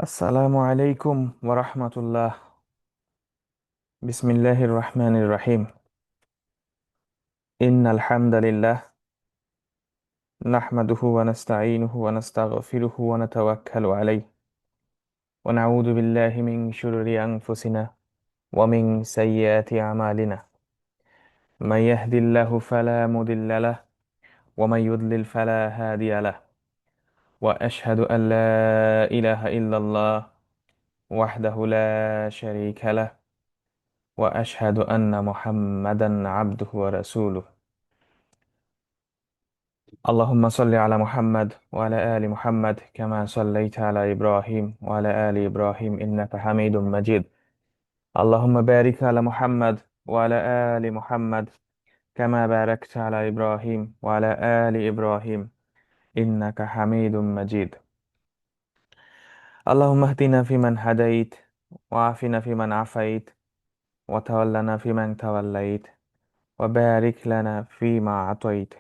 আসসালামু আলাইকুম ওরহমতুল্লাহ। বিসমিল্লাহির রহমানির রহিম। ইন্নাল হামদালিল্লাহ নাহমাদুহু ওয়া নাস্তাঈনুহু ওয়া নাস্তাগফিরুহু ওয়া নাতাওয়াক্কালু আলাইহি ওয়া নাউযু বিল্লাহি মিন শুরুরি আনফুসিনা ওয়া মিন সাইয়্যাতি আমালিনা। মান ইয়াহদিল্লাহু ফালা মুদিল্লা লাহু ওয়া মান ইউদ্লিল ফালা হাদিয়া লাহু ওয়া আশহাদু আন লা ইলাহা ইল্লাল্লাহ ওয়াহদাহু লা শারীকা লাহু ওয়া আশহাদু আন্না মুহাম্মাদান আবদুহু ওয়া রাসূলুহু। اللهم صل على محمد وعلى آل محمد كما صليت على إبراهيم وعلى آل إبراهيم إنك حميد مجيد. اللهم بارك على محمد وعلى آل محمد كما باركت على إبراهيم وعلى آل إبراهيم إنك حميد مجيد. اللهم اهدنا فيمن هديت وعافنا فيمن عافيت وتولنا فيمن توليت وبارك لنا فيما أعطيت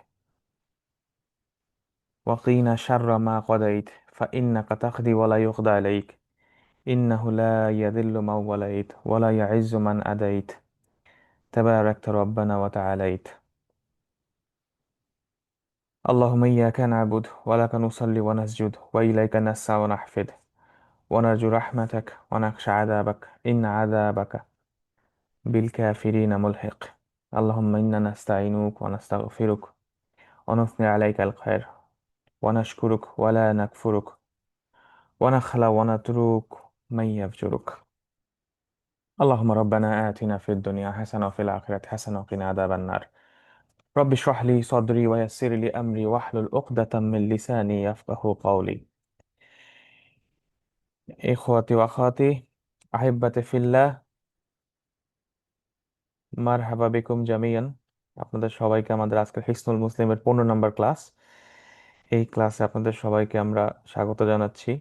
وقنا شر ما قضيت فإنك تقضي ولا يقضى عليك إنه لا يذل من وليت ولا يعز من أديت تباركت ربنا وتعاليت. اللهم إياك نعبد ولك نصلي ونسجد وإليك نسعى ونحفد ونرجو رحمتك ونخشى عذابك إن عذابك بالكافرين ملحق. اللهم إنا نستعينك ونستغفرك ونثني عليك الخير ونشكرك ولا نكفرك ونخلع ونترك من يفجرك. اللهم ربنا آتنا في الدنيا حسنة وفي الآخرة حسنة وقنا عذاب النار. رب اشرح لي صدري ويسر لي أمري واحلل عقدة من لساني يفقه قولي. إخوتي وأخواتي أحبتي في الله মারহাবা বিকুম জামিয়ান। আপনাদের সবাইকে আমাদের আজকের হিসনুল মুসলিমের 15 নম্বর ক্লাস, এই ক্লাসে আপনাদের সবাইকে আমরা স্বাগত জানাচ্ছি।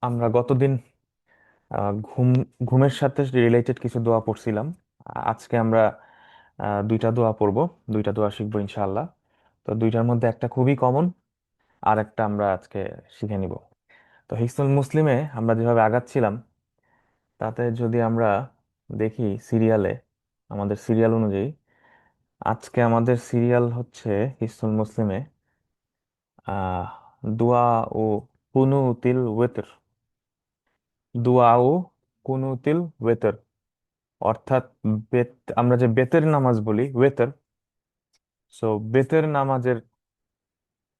আমরা গতদিন ঘুম ঘুমের সাথে রিলেটেড কিছু দোয়া পড়ছিলাম। আজকে আমরা দুইটা দোয়া পড়বো, দুইটা দোয়া শিখবো ইনশাআল্লাহ। তো দুইটার মধ্যে একটা খুবই কমন, আর একটা আমরা আজকে শিখে নিব। তো হিসনুল মুসলিমে আমরা যেভাবে আগাচ্ছিলাম, তাতে যদি আমরা দেখি সিরিয়ালে, আমাদের সিরিয়াল অনুযায়ী আজকে আমাদের সিরিয়াল হচ্ছে হিসনুল মুসলিমে আহ দোয়া ও কুনুতিল ওয়েতর। দোয়া ও কুনুতিল ওয়েতর অর্থাৎ বেত, আমরা যে বেতের নামাজ বলি ওয়েতর, সো বেতের নামাজের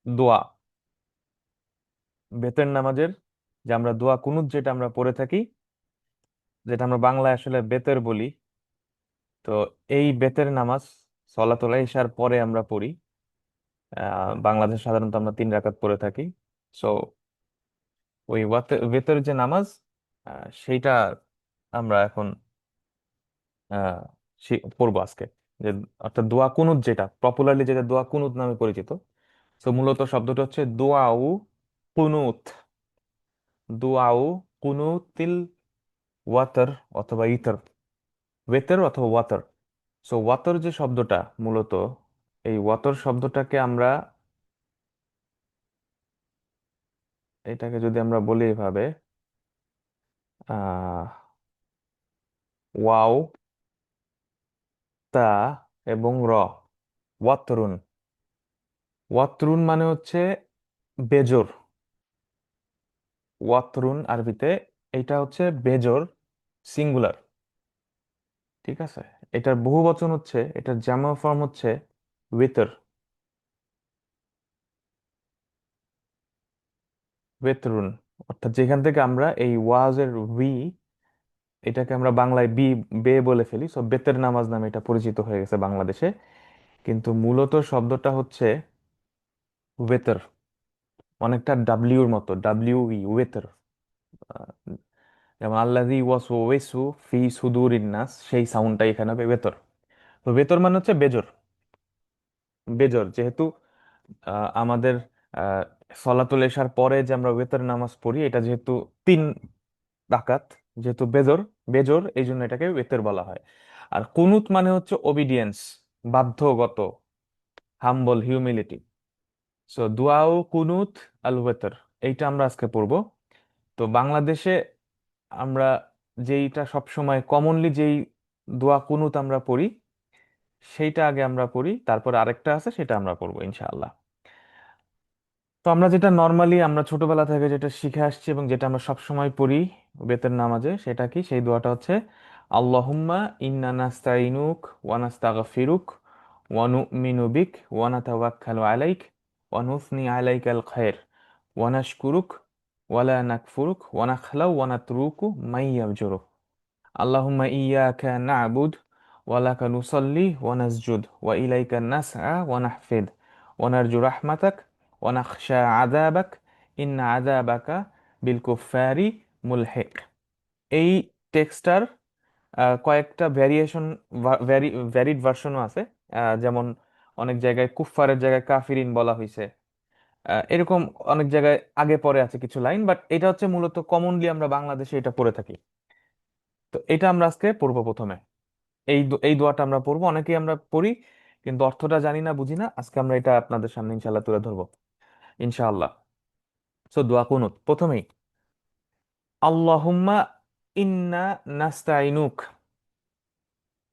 দোয়া, বেতের নামাজের যে আমরা দোয়া কুনুত যেটা আমরা পড়ে থাকি, যেটা আমরা বাংলায় আসলে বেতের বলি, তো এই বেতের নামাজ সলাতুল ইশার পরে আমরা পড়ি। বাংলাদেশে সাধারণত আমরা 3 রাকাত পড়ে থাকি। সো ওই বেতের যে নামাজ, সেইটা আমরা এখন আহ পড়বো আজকে। যে অর্থাৎ দোয়া কুনুত, যেটা পপুলারলি যেটা দোয়া কুনুত নামে পরিচিত। তো মূলত শব্দটা হচ্ছে দোয়াউ কুনুত। দোয়াউ কুনুতিল ওয়াতর অথবা ইতর, ওয়েতর অথবা ওয়াতর। সো ওয়াতর যে শব্দটা, মূলত এই ওয়াতর শব্দটাকে আমরা, এটাকে যদি আমরা বলি এভাবে, আহ ওয়াও, তা এবং র, ওয়াতরুন। ওয়াতরুন মানে হচ্ছে বেজোর। ওয়াতরুন আরবিতে এটা হচ্ছে বেজোর, সিঙ্গুলার। ঠিক আছে, এটার বহু বচন হচ্ছে, এটার জামা ফর্ম হচ্ছে ওয়েতর। ওয়েতরুন অর্থাৎ যেখান থেকে আমরা এই ওয়াজের উই, এটাকে আমরা বাংলায় বে বলে ফেলি, সো বেতের নামাজ নামে এটা পরিচিত হয়ে গেছে বাংলাদেশে। কিন্তু মূলত শব্দটা হচ্ছে ওয়েতর, অনেকটা ডাব্লিউর মতো, ডাব্লিউ ই, ওয়েতর। যেমন আল্লাযী ওয়াসওয়াসু ফি সুদুরিন নাস, সেই সাউন্ডটা এখানে হবে ওয়েতর। তো বেতর মানে হচ্ছে বেজর। বেজর যেহেতু আমাদের আহ সলাতুল এশার পরে যে আমরা ওয়েতর নামাজ পড়ি, এটা যেহেতু 3 রাকাত, যেহেতু বেজর, বেজর, এই জন্য এটাকে ওয়েতর বলা হয়। আর কুনুত মানে হচ্ছে ওবিডিয়েন্স, বাধ্যগত, হাম্বল, হিউমিলিটি। সো দুআ ও কুনুত আল ওয়েতর, এইটা আমরা আজকে পড়বো। তো বাংলাদেশে আমরা যেইটা সবসময় কমনলি যেই দোয়া কুনুত আমরা পড়ি, সেইটা আগে আমরা পড়ি, তারপর আরেকটা আছে সেটা আমরা পড়বো ইনশাআল্লাহ। তো আমরা যেটা নর্মালি আমরা ছোটবেলা থেকে যেটা শিখে আসছি এবং যেটা আমরা সবসময় পড়ি বেতের নামাজে, সেটা কি, সেই দোয়াটা হচ্ছে আল্লাহুম্মা ইন্না নাস্তাইনুক ওয়া নাস্তাগফিরুক ওয়া নুমিনু বিক ওয়া নাতাওয়াক্কালু আলাইক ওয়া নুসনি আলাইকাল খায়র ওয়া নাশকুরুক ওয়া লা নাকফুরুক ওয়া নাখলাউ ওয়া নাতরুকু মাই ইয়ারজুরুক। আল্লাহুম্মা ইয়্যাকা না'বুদ ওয়া লাকা নুসাল্লি ওয়া নাসজুদ ওয়া ইলাইকা নাসআ ওয়া নাহফিদ ওয়া নারজু রাহমাতাক ওয়া নাখশা আযাবাক ইন্না আযাবাকা বিল কুফফারি মুলহিক। এই টেক্সটার কয়েকটা ভ্যারিয়েশন, ভ্যারিড ভার্সনও আছে। যেমন অনেক জায়গায় কুফফারের জায়গায় কাফিরিন বলা হয়েছে, এরকম অনেক জায়গায় আগে পরে আছে কিছু লাইন, বাট এটা হচ্ছে মূলত কমনলি আমরা বাংলাদেশে এটা পড়ে থাকি। তো এটা আমরা আজকে পড়বো প্রথমে। এই দোয়াটা আমরা পড়বো, অনেকেই আমরা পড়ি কিন্তু অর্থটা জানি না, বুঝি না। আজকে আমরা এটা আপনাদের সামনে ইনশাল্লাহ তুলে ধরবো ইনশাআল্লাহ। সো দোয়া কুনুত প্রথমেই, আল্লাহুম্মা ইন্না নাস্তাইনুক।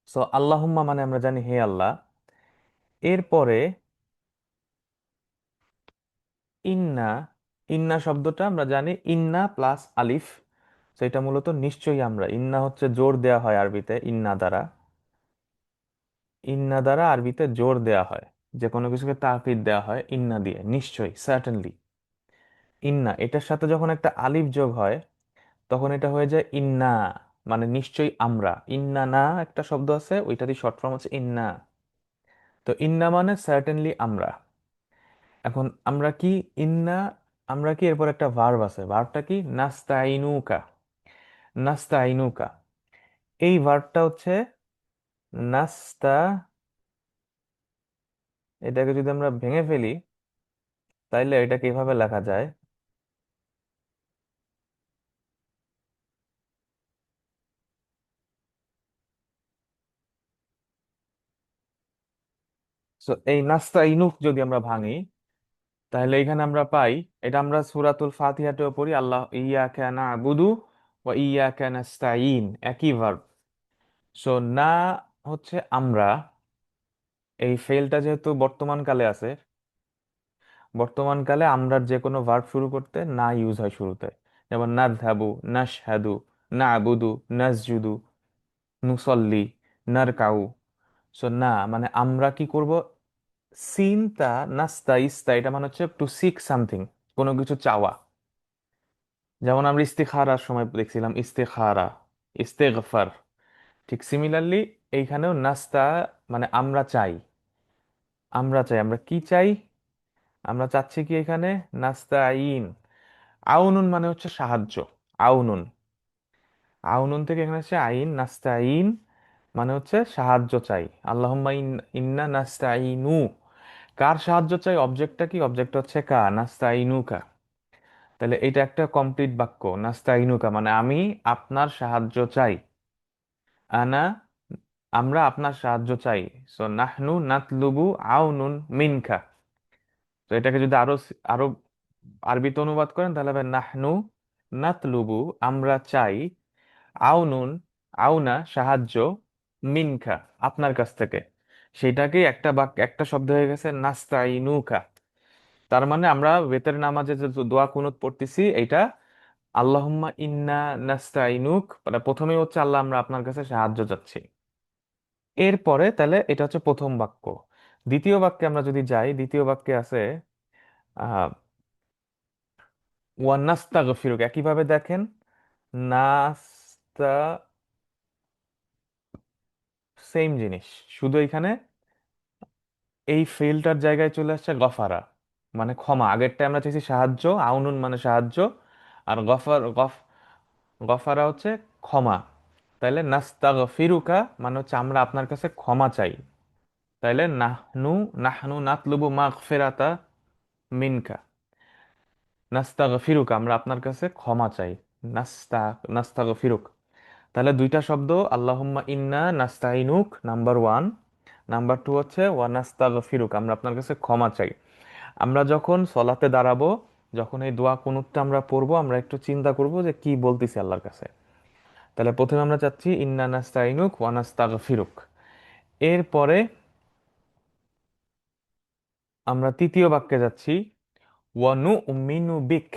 সো আল্লাহুম্মা মানে আমরা জানি হে আল্লাহ, এরপরে ইন্না, ইন্না শব্দটা আমরা জানি ইন্না প্লাস আলিফ। তো এটা মূলত নিশ্চয়ই আমরা, ইন্না হচ্ছে জোর দেয়া হয় আরবিতে, ইন্না দ্বারা, ইন্না দ্বারা আরবিতে জোর দেয়া হয়, যে কোনো কিছুকে তাকিদ দেয়া হয় ইন্না দিয়ে, নিশ্চয়ই, সার্টেনলি। ইন্না এটার সাথে যখন একটা আলিফ যোগ হয় তখন এটা হয়ে যায় ইন্না, মানে নিশ্চয়ই আমরা। ইন্না না একটা শব্দ আছে, ওইটারই শর্ট ফর্ম হচ্ছে ইন্না। তো ইন্না মানে সার্টেনলি আমরা। এখন আমরা কি, ইন্না, আমরা কি, এরপর একটা ভার্ব আছে, ভার্বটা কি, নাস্তাইনুকা। নাস্তাইনুকা, এই ভার্বটা হচ্ছে নাস্তা, এটাকে যদি আমরা ভেঙে ফেলি তাইলে এটা কিভাবে লেখা যায়। সো এই নাস্তাইনুক যদি আমরা ভাঙি তাহলে এখানে আমরা পাই, এটা আমরা সূরাতুল ফাতিহাতেও পড়ি, আল্লাহ ইয়াকা না'বুদু ওয়া ইয়াকা নাস্তাইন, একই ভার্ব। সো না হচ্ছে আমরা, এই ফেলটা যেহেতু বর্তমান কালে আছে, বর্তমান কালে আমরা যে কোনো ভার্ব শুরু করতে না ইউজ হয় শুরুতে। যেমন নাযহাবু, নাশহাদু, না'বুদু, নাসজুদু, নুসল্লি, নারকাউ। সো না মানে আমরা কি করব, সিনতা, নাস্তা ইস্তা, এটা মানে হচ্ছে টু সিক সামথিং, কোনো কিছু চাওয়া। যেমন আমরা ইস্তিখারার সময় দেখছিলাম ইস্তেখারা, ইস্তেগফার, ঠিক সিমিলারলি এইখানেও নাস্তা মানে আমরা চাই। আমরা চাই, আমরা কি চাই, আমরা চাচ্ছি কি এখানে, নাস্তাইন। আউনুন মানে হচ্ছে সাহায্য, আউনুন, আউনুন থেকে এখানে হচ্ছে আইন, নাস্তাইন মানে হচ্ছে সাহায্য চাই। আল্লাহুম্মা ইন্না নাস্তাইনু, কার সাহায্য চাই, অবজেক্টটা কি, অবজেক্ট হচ্ছে কা, নাস্তাইনুকা। তাহলে এটা একটা কমপ্লিট বাক্য, নাস্তাইনুকা মানে আমি আপনার সাহায্য চাই। আনা, আমরা আপনার সাহায্য চাই। সো নাহনু নাতলুবু আউনুন মিনকা। তো এটাকে যদি আরো আরবিতে অনুবাদ করেন তাহলে হবে নাহনু নাতলুবু, আমরা চাই, আউনুন, আউনা সাহায্য, মিনকা আপনার কাছ থেকে। সেটাকেই একটা বাক্য, একটা শব্দ হয়ে গেছে নাস্তাইনুকা। তার মানে আমরা বেতের নামাজে যে দোয়া কুনুত পড়তেছি এটা আল্লাহুম্মা ইন্না নাস্তাইনুক, মানে প্রথমেই হচ্ছে আল্লাহ আমরা আপনার কাছে সাহায্য চাচ্ছি। এরপরে তাহলে এটা হচ্ছে প্রথম বাক্য। দ্বিতীয় বাক্যে আমরা যদি যাই, দ্বিতীয় বাক্যে আছে আহ ওয়ান নাস্তাগফিরুক, একইভাবে দেখেন, নাস্তা, সেম জিনিস, শুধু এখানে এই ফেলটার জায়গায় চলে আসছে গফারা, মানে ক্ষমা। আগেরটা আমরা চাইছি সাহায্য, আউনুন মানে সাহায্য, আর গফারা হচ্ছে ক্ষমা। তাইলে নাস্তাগফিরুকা মানে হচ্ছে আমরা আপনার কাছে ক্ষমা চাই। তাইলে নাহনু, নাহনু নাতলুবু মাগফিরাতা মিনকা, নাস্তাগফিরুকা আমরা আপনার কাছে ক্ষমা চাই, নাস্তা, নাস্তাগফিরুক। তাহলে দুইটা শব্দ, আল্লাহুম্মা ইন্না নাস্তাইনুক নাম্বার ওয়ান, নাম্বার টু হচ্ছে ওয়া নাস্তাগফিরুক আমরা আপনার কাছে ক্ষমা চাই। আমরা যখন সলাতে দাঁড়াবো, যখন এই দোয়া কুনুতটা আমরা পড়বো, আমরা একটু চিন্তা করব যে কি বলতেছি আল্লাহর কাছে। তাহলে প্রথমে আমরা চাচ্ছি ইন্না নাস্তাইনুক ওয়া নাস্তাগফিরুক। এরপরে আমরা তৃতীয় বাক্যে যাচ্ছি, ওয়া নুমিনু বিক।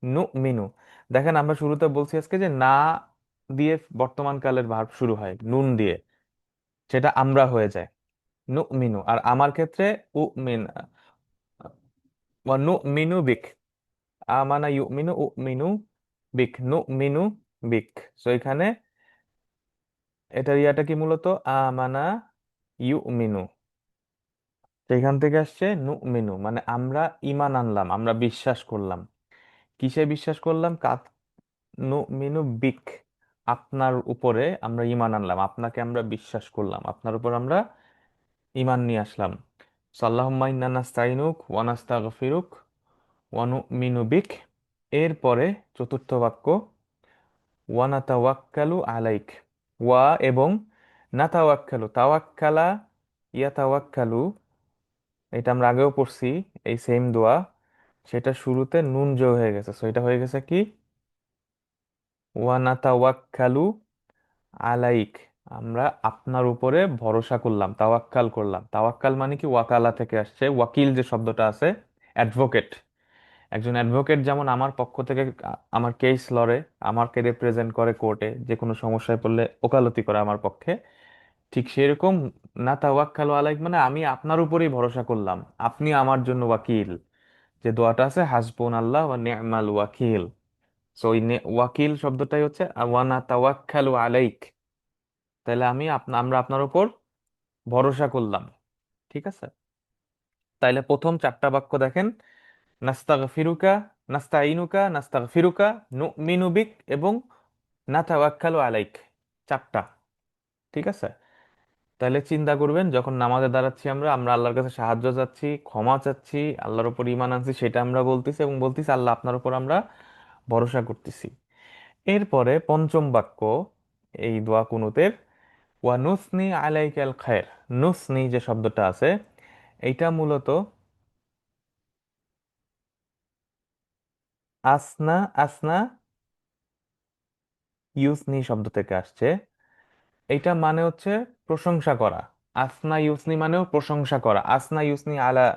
নুমিনু, দেখেন আমরা শুরুতে বলছি আজকে যে না দিয়ে বর্তমান কালের ভার্ব শুরু হয় নুন দিয়ে, সেটা আমরা হয়ে যায় নুমিনু। আর আমার ক্ষেত্রে উমিন, ওয়া নুমিনু বিক। আমানা ইউমিনু উমিনু বিক, নুমিনু বিক। সো এখানে এটার ইয়াটা কি মূলত আমানা ইউমিনু, সেখান থেকে আসছে নুমিনু, মানে আমরা ঈমান আনলাম, আমরা বিশ্বাস করলাম। কিসে বিশ্বাস করলাম? নুমিনু বিক, আপনার উপরে আমরা ঈমান আনলাম, আপনাকে আমরা বিশ্বাস করলাম, আপনার উপর আমরা ঈমান নিয়ে আসলাম। সাল্লাহুম্মা ইন্না নাস্তাইনুক ওয়া নাস্তাগফিরুক ওয়া নুমিনু বিক। এরপরে চতুর্থ বাক্য, ওয়া নাতাওয়াক্কালু আলাইক। ওয়া এবং নাতাওয়াক্কালু, তাওয়াক্কালা ইয়াতাওয়াক্কালু, এটা আমরা আগেও পড়ছি, এই সেম দোয়া, সেটা শুরুতে নুন যোগ হয়ে গেছে, সো এটা হয়ে গেছে কি ওয়া নাতাওয়াক্কালু আলাইক, আমরা আপনার উপরে ভরসা করলাম, তাওয়াক্কাল করলাম। তাওয়াক্কাল মানে কি ওয়াকালা থেকে আসছে, ওয়াকিল যে শব্দটা আছে, অ্যাডভোকেট। একজন অ্যাডভোকেট যেমন আমার পক্ষ থেকে আমার কেস লড়ে, আমাকে রিপ্রেজেন্ট করে কোর্টে, যে কোনো সমস্যায় পড়লে ওকালতি করে আমার পক্ষে, ঠিক সেরকম না তাওয়াক্কালু আলাইক মানে আমি আপনার উপরেই ভরসা করলাম, আপনি আমার জন্য ওয়াকিল। যে দোয়াটা আছে হাসবুন আল্লাহ ওয়া নি'মাল ওয়াকিল, সো ওই ওয়াকিল শব্দটাই হচ্ছে ওয়ানা তাওয়াক্কালু আলাইক। তাহলে আমরা আপনার উপর ভরসা করলাম। ঠিক আছে, তাইলে প্রথম চারটা বাক্য দেখেন, নাস্তাগফিরুকা, নাস্তাইনুকা, নাস্তাগফিরুকা, নুমিনু বিক এবং নাতাওয়াক্কালু আলাইক, চারটা। ঠিক আছে, তাহলে চিন্তা করবেন যখন নামাজে দাঁড়াচ্ছি আমরা আমরা আল্লাহর কাছে সাহায্য চাচ্ছি, ক্ষমা চাচ্ছি, আল্লাহর উপর ঈমান আনছি, সেটা আমরা বলতেছি এবং বলতেছি আল্লাহ আপনার উপর আমরা ভরসা করতেছি। এরপরে পঞ্চম বাক্য এই দোয়া কুনুতের, ওয়া নুসনি আলাইকাল খায়র। নুসনি যে শব্দটা আছে, এইটা মূলত আসনা, আসনা ইউসনি শব্দ থেকে আসছে। এইটা মানে হচ্ছে প্রশংসা করা। আসনা ইউসনি মানেও প্রশংসা করা, আসনা ইউসনি আলা,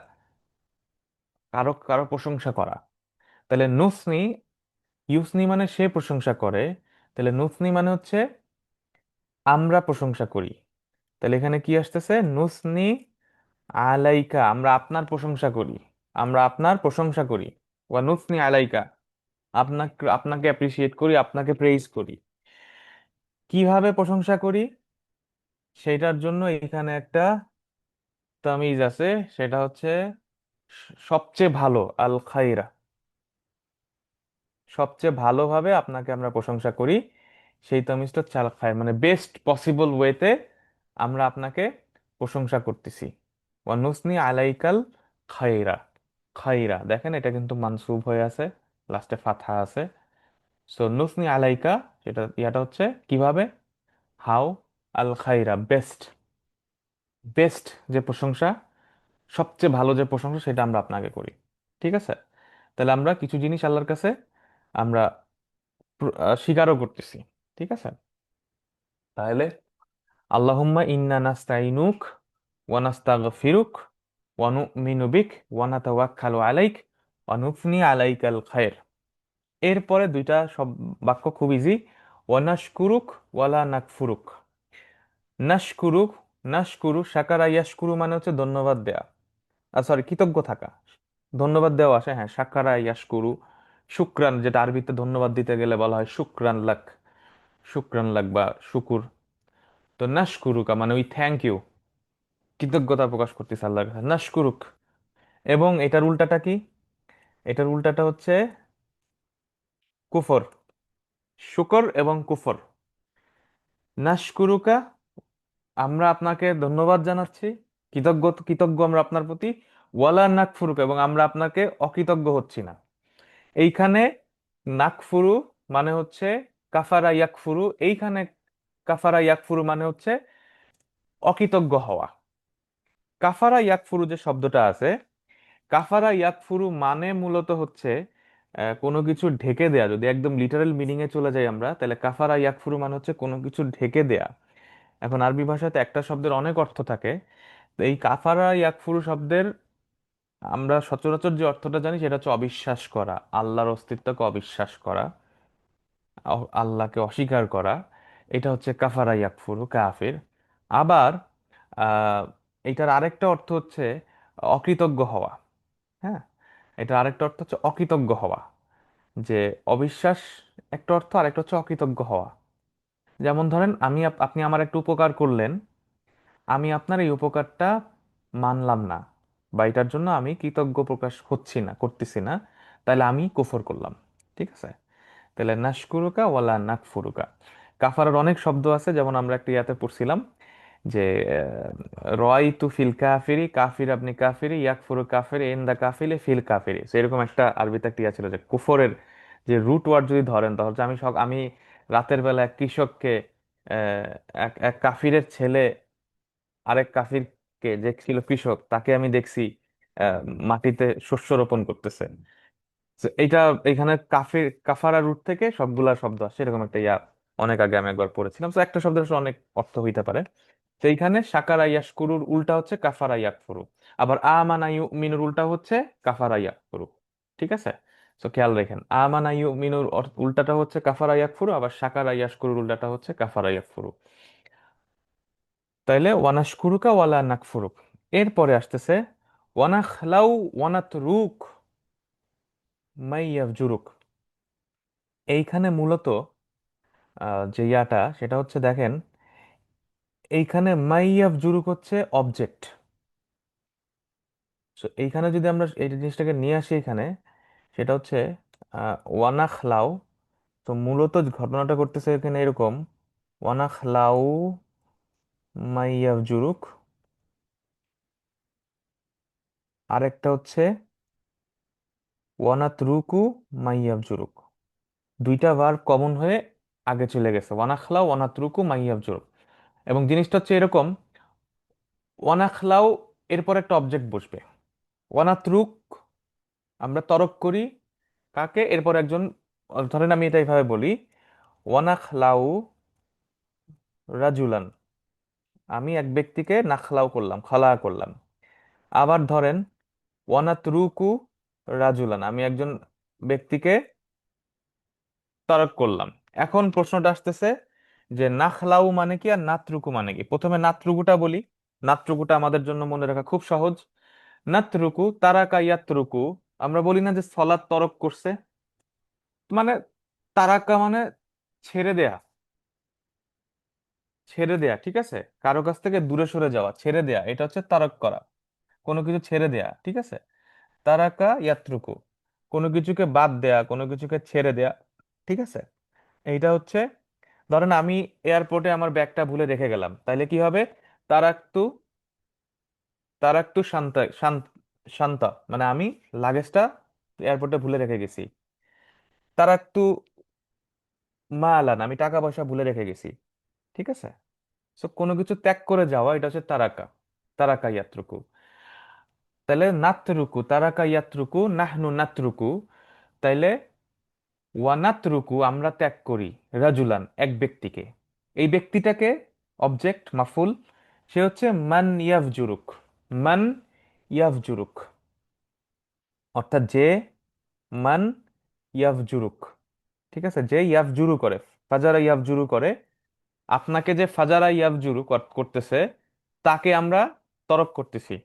কারো কারো প্রশংসা করা। তাহলে নুসনি, ইউসনি মানে সে প্রশংসা করে, তাহলে নুসনি মানে হচ্ছে আমরা প্রশংসা করি। তাহলে এখানে কি আসতেছে, নুসনি আলাইকা, আমরা আপনার প্রশংসা করি, আমরা আপনার প্রশংসা করি। ওয়া নুসনি আলাইকা, আপনাকে আপনাকে অ্যাপ্রিসিয়েট করি, আপনাকে প্রেইজ করি। কিভাবে প্রশংসা করি সেটার জন্য এখানে একটা তামিজ আছে, সেটা হচ্ছে সবচেয়ে ভালো, আল খাইরা, সবচেয়ে ভালোভাবে আপনাকে আমরা প্রশংসা করি, সেই তামিজটা হচ্ছে আল খাইর, মানে বেস্ট পসিবল ওয়েতে আমরা আপনাকে প্রশংসা করতেছি। ওয়ানুসনি আলাইকাল খাইরা। খাইরা দেখেন এটা কিন্তু মানসুব হয়ে আছে, লাস্টে ফাথা আছে। সো নুসনি আলাইকা, সেটা ইয়াটা হচ্ছে কিভাবে, হাউ, আল খাইরা বেস্ট, বেস্ট যে প্রশংসা, সবচেয়ে ভালো যে প্রশংসা সেটা আমরা আপনাকে করি। ঠিক আছে, তাহলে আমরা কিছু জিনিস আল্লাহর কাছে আমরা স্বীকারও করতেছি। ঠিক আছে, তাহলে আল্লাহুম্মা ইন্না নাস্তাইনুক ওয়া নাস্তাগফিরুক ওয়া নুমিনু বিক ওয়া নাতাওয়াক্কালু আলাইক ওয়া নুসনি আলাইকাল খায়র। এরপরে দুইটা সব বাক্য খুব ইজি, ওয়া নাশকুরুক ওয়ালা নাকফুরুক। নাশকুরুক, নাশকুরু শাকারা ইয়াশকুরু মানে হচ্ছে ধন্যবাদ দেয়া, সরি কৃতজ্ঞ থাকা, ধন্যবাদ দেওয়া আসে, হ্যাঁ শাকারা ইয়াশকুরু। শুক্রান, যেটা আরবিতে ধন্যবাদ দিতে গেলে বলা হয় শুক্রান লাক, শুক্রান লাক বা শুকুর। তো নাশকুরুকা মানে ওই থ্যাংক ইউ, কৃতজ্ঞতা প্রকাশ করতেছে আল্লাহর কাছে, নাশকুরুক। এবং এটার উল্টাটা কি, এটার উল্টাটা হচ্ছে কুফর, শুকর এবং কুফর। নাশকুরুকা, আমরা আপনাকে ধন্যবাদ জানাচ্ছি, কৃতজ্ঞ কৃতজ্ঞ আমরা আপনার প্রতি, ওয়ালা নাকফুরুকা, এবং আমরা আপনাকে অকৃতজ্ঞ হচ্ছি না। এইখানে নাকফুরু মানে হচ্ছে কাফারা ইয়াকফুরু, এইখানে কাফারা ইয়াকফুরু মানে হচ্ছে অকৃতজ্ঞ হওয়া। কাফারা ইয়াকফুরু যে শব্দটা আছে, কাফারা ইয়াকফুরু মানে মূলত হচ্ছে কোনো কিছু ঢেকে দেয়া। যদি একদম লিটারাল মিনিং এ চলে যাই আমরা, তাহলে কাফারা ইয়াকফুরু মানে হচ্ছে কোনো কিছু ঢেকে দেয়া। এখন আরবি ভাষাতে একটা শব্দের অনেক অর্থ থাকে। তো এই কাফারা ইয়াকফুরু শব্দের আমরা সচরাচর যে অর্থটা জানি সেটা হচ্ছে অবিশ্বাস করা, আল্লাহর অস্তিত্বকে অবিশ্বাস করা, আল্লাহকে অস্বীকার করা। এটা হচ্ছে কাফারা ইয়াকফুরু, কাফির। আবার আহ এটার আরেকটা অর্থ হচ্ছে অকৃতজ্ঞ হওয়া। হ্যাঁ, এটা আরেকটা অর্থ হচ্ছে অকৃতজ্ঞ হওয়া। যে অবিশ্বাস একটা অর্থ, আরেকটা হচ্ছে অকৃতজ্ঞ হওয়া। যেমন ধরেন আপনি আমার একটা উপকার করলেন, আমি আপনার এই উপকারটা মানলাম না, বা এটার জন্য আমি কৃতজ্ঞ প্রকাশ হচ্ছি না, করতেছি না, তাহলে আমি কুফর করলাম। ঠিক আছে? তাহলে নাশকুরুকা ওয়ালা নাকফুরুকা। কাফারার অনেক শব্দ আছে, যেমন আমরা একটা ইয়াতে পড়ছিলাম যে রয়তু ফিল কাফিরি, কাফির আপনি কাফিরি, ইয়াকফুরু কাফিরি ইনদা কাফিলি ফিল কাফিরি। এরকম একটা আরবিতে একটা ইয়া ছিল যে কুফরের যে রুট ওয়ার্ড যদি ধরেন, তাহলে হচ্ছে আমি রাতের বেলা এক কৃষককে, আহ, এক এক কাফিরের ছেলে আরেক কাফিরকে, যে ছিল কৃষক, তাকে আমি দেখছি আহ, মাটিতে শস্য রোপণ করতেছে। So, এইটা এখানে কাফারা রুট থেকে সবগুলা শব্দ আসছে, এরকম একটা ইয়া অনেক আগে আমি একবার পড়েছিলাম। তো একটা শব্দের আসলে অনেক অর্থ হইতে পারে। তো এইখানে সাকারা ইয়াশকুরুর উল্টা হচ্ছে কাফারা ইয়াকফুরু। আবার আমানা ইউমিনুর উল্টা হচ্ছে কাফারা ইয়াকফুরু। ঠিক আছে? তো খেয়াল রাখেন, আমানা ইউমিনুর উল্টাটা হচ্ছে কাফারা ইয়াকফুরু, আবার সাকারা ইয়াশকুরুর উল্টাটা হচ্ছে কাফারা ইয়াকফুরু। তাইলে ওয়ানাশকুরুকা ওয়ালা নাকফুরুক। এরপরে আসতেছে ওয়ানাখলাউ ওয়ানাতরুক মাইয়াফজুরুক। এইখানে মূলত যে ইয়াটা সেটা হচ্ছে, দেখেন, এইখানে মাইয়াফজুরুক হচ্ছে অবজেক্ট। সো এইখানে যদি আমরা এই জিনিসটাকে নিয়ে আসি এখানে, সেটা হচ্ছে ওয়ানাখলাউ। তো মূলত ঘটনাটা করতেছে এখানে এরকম: ওয়ানাখলাউ মাইয়াফজুরুক, আরেকটা হচ্ছে ওয়ানাতরুকু মাইয়াফজুরুক। দুইটা ভার্ব কমন হয়ে আগে চলে গেছে, ওয়ানাখলাউ ওয়ানাতরুকু মাইয়াফজুরুক। এবং জিনিসটা হচ্ছে এরকম: ওয়ানাখলাউ এরপর একটা অবজেক্ট বসবে, ওয়ানাতরুক আমরা তরক করি কাকে, এরপর একজন। ধরেন আমি এটা এইভাবে বলি, ওয়ানাখলাউ রাজুলান, আমি এক ব্যক্তিকে নাখলাউ করলাম, খলা করলাম। আবার ধরেন ওয়ানাতরুকু রাজুলান, আমি একজন ব্যক্তিকে তরক করলাম। এখন প্রশ্নটা আসতেছে যে নাখলাউ মানে কি আর নাতরুকু মানে কি। প্রথমে নাতরুকুটা বলি। নাতরুকুটা আমাদের জন্য মনে রাখা খুব সহজ। নাতরুকু তারাকা ইয়াতরুকু, আমরা বলি না যে সলাৎ তরক করছে, মানে তারাকা মানে ছেড়ে দেয়া, ছেড়ে দেয়া। ঠিক আছে? কারো কাছ থেকে দূরে সরে যাওয়া, ছেড়ে দেয়া, এটা হচ্ছে তারাক করা, কোনো কিছু ছেড়ে দেয়া। ঠিক আছে? তারাকা ইয়াত্রুকু, কোনো কিছুকে বাদ দেয়া, কোনো কিছুকে ছেড়ে দেয়া। ঠিক আছে? এইটা হচ্ছে, ধরেন আমি এয়ারপোর্টে আমার ব্যাগটা ভুলে রেখে গেলাম, তাইলে কি হবে? তারাক্তু, তারাক্তু শান্তা শান্তা মানে আমি লাগেজটা এয়ারপোর্টে ভুলে রেখে গেছি। তারাক্তু মালান, আমি টাকা পয়সা ভুলে রেখে গেছি। ঠিক আছে? সো কোনো কিছু ত্যাগ করে যাওয়া, এটা হচ্ছে তারাকা, তারাকা ইয়াত্রুকু। তাহলে নাতরুকু তারাকা ইয়াত্রুকু নাহনু নাতরুকু। তাইলে ওয়ানাতরুকু আমরা ত্যাগ করি, রাজুলান এক ব্যক্তিকে। এই ব্যক্তিটাকে অবজেক্ট মাফুল, সে হচ্ছে মান ইয়াফজুরুক। মান ইয়াফজুরুক, অর্থাৎ যে মান ইয়াফজুরুক। ঠিক আছে? যে ইয়াফজুরু করে, ফাজারা ইয়াফজুরু করে, আপনাকে যে ফাজারা ইয়াফজুরু করতেছে, তাকে আমরা তরক করতেছি।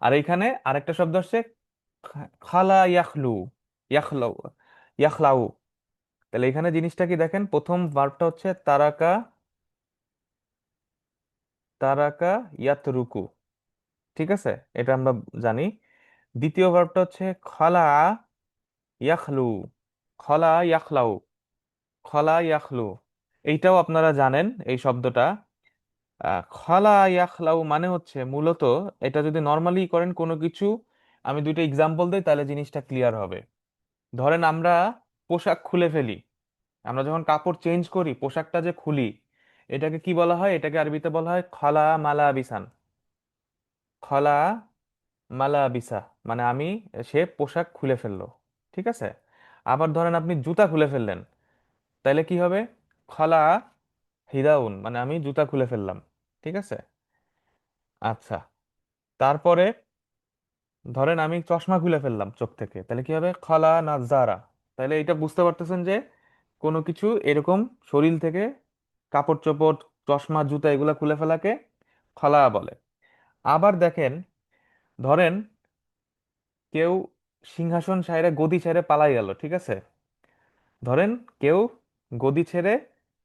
আর এখানে আরেকটা শব্দ আসছে খালা ইয়াখলু, ইয়াখলাউ, ইয়াখলাউ। তাহলে এখানে জিনিসটা কি দেখেন, প্রথম ভার্বটা হচ্ছে তারাকা, তারাকা ইয়াতরুকু। ঠিক আছে? এটা আমরা জানি। দ্বিতীয় ভার্বটা হচ্ছে খলা ইয়াখলু, খলা ইয়াখলাউ, খলা ইয়াখলু। এইটাও আপনারা জানেন এই শব্দটা। খলা ইয়াখলাউ মানে হচ্ছে মূলত, এটা যদি নর্মালি করেন কোনো কিছু, আমি দুইটা এক্সাম্পল দিই তাহলে জিনিসটা ক্লিয়ার হবে। ধরেন আমরা পোশাক খুলে ফেলি, আমরা যখন কাপড় চেঞ্জ করি, পোশাকটা যে খুলি, এটাকে কি বলা হয়? এটাকে আরবিতে বলা হয় খলা মালা বিসান। খলা মালাবিসা, মানে আমি, সে পোশাক খুলে ফেললো, ঠিক আছে। আবার ধরেন আপনি জুতা খুলে ফেললেন, তাইলে কি হবে? খলা হিদাউন, মানে আমি জুতা খুলে ফেললাম, ঠিক আছে। আচ্ছা, তারপরে ধরেন আমি চশমা খুলে ফেললাম চোখ থেকে, তাহলে কি হবে? খলা নাজারা। তাহলে এটা বুঝতে পারতেছেন যে কোনো কিছু এরকম শরীর থেকে কাপড় চোপড়, চশমা, জুতা এগুলা খুলে ফেলাকে খলা বলে। আবার দেখেন, ধরেন কেউ সিংহাসন ছাইরে গদি ছেড়ে পালাই গেল, ঠিক আছে। ধরেন কেউ গদি ছেড়ে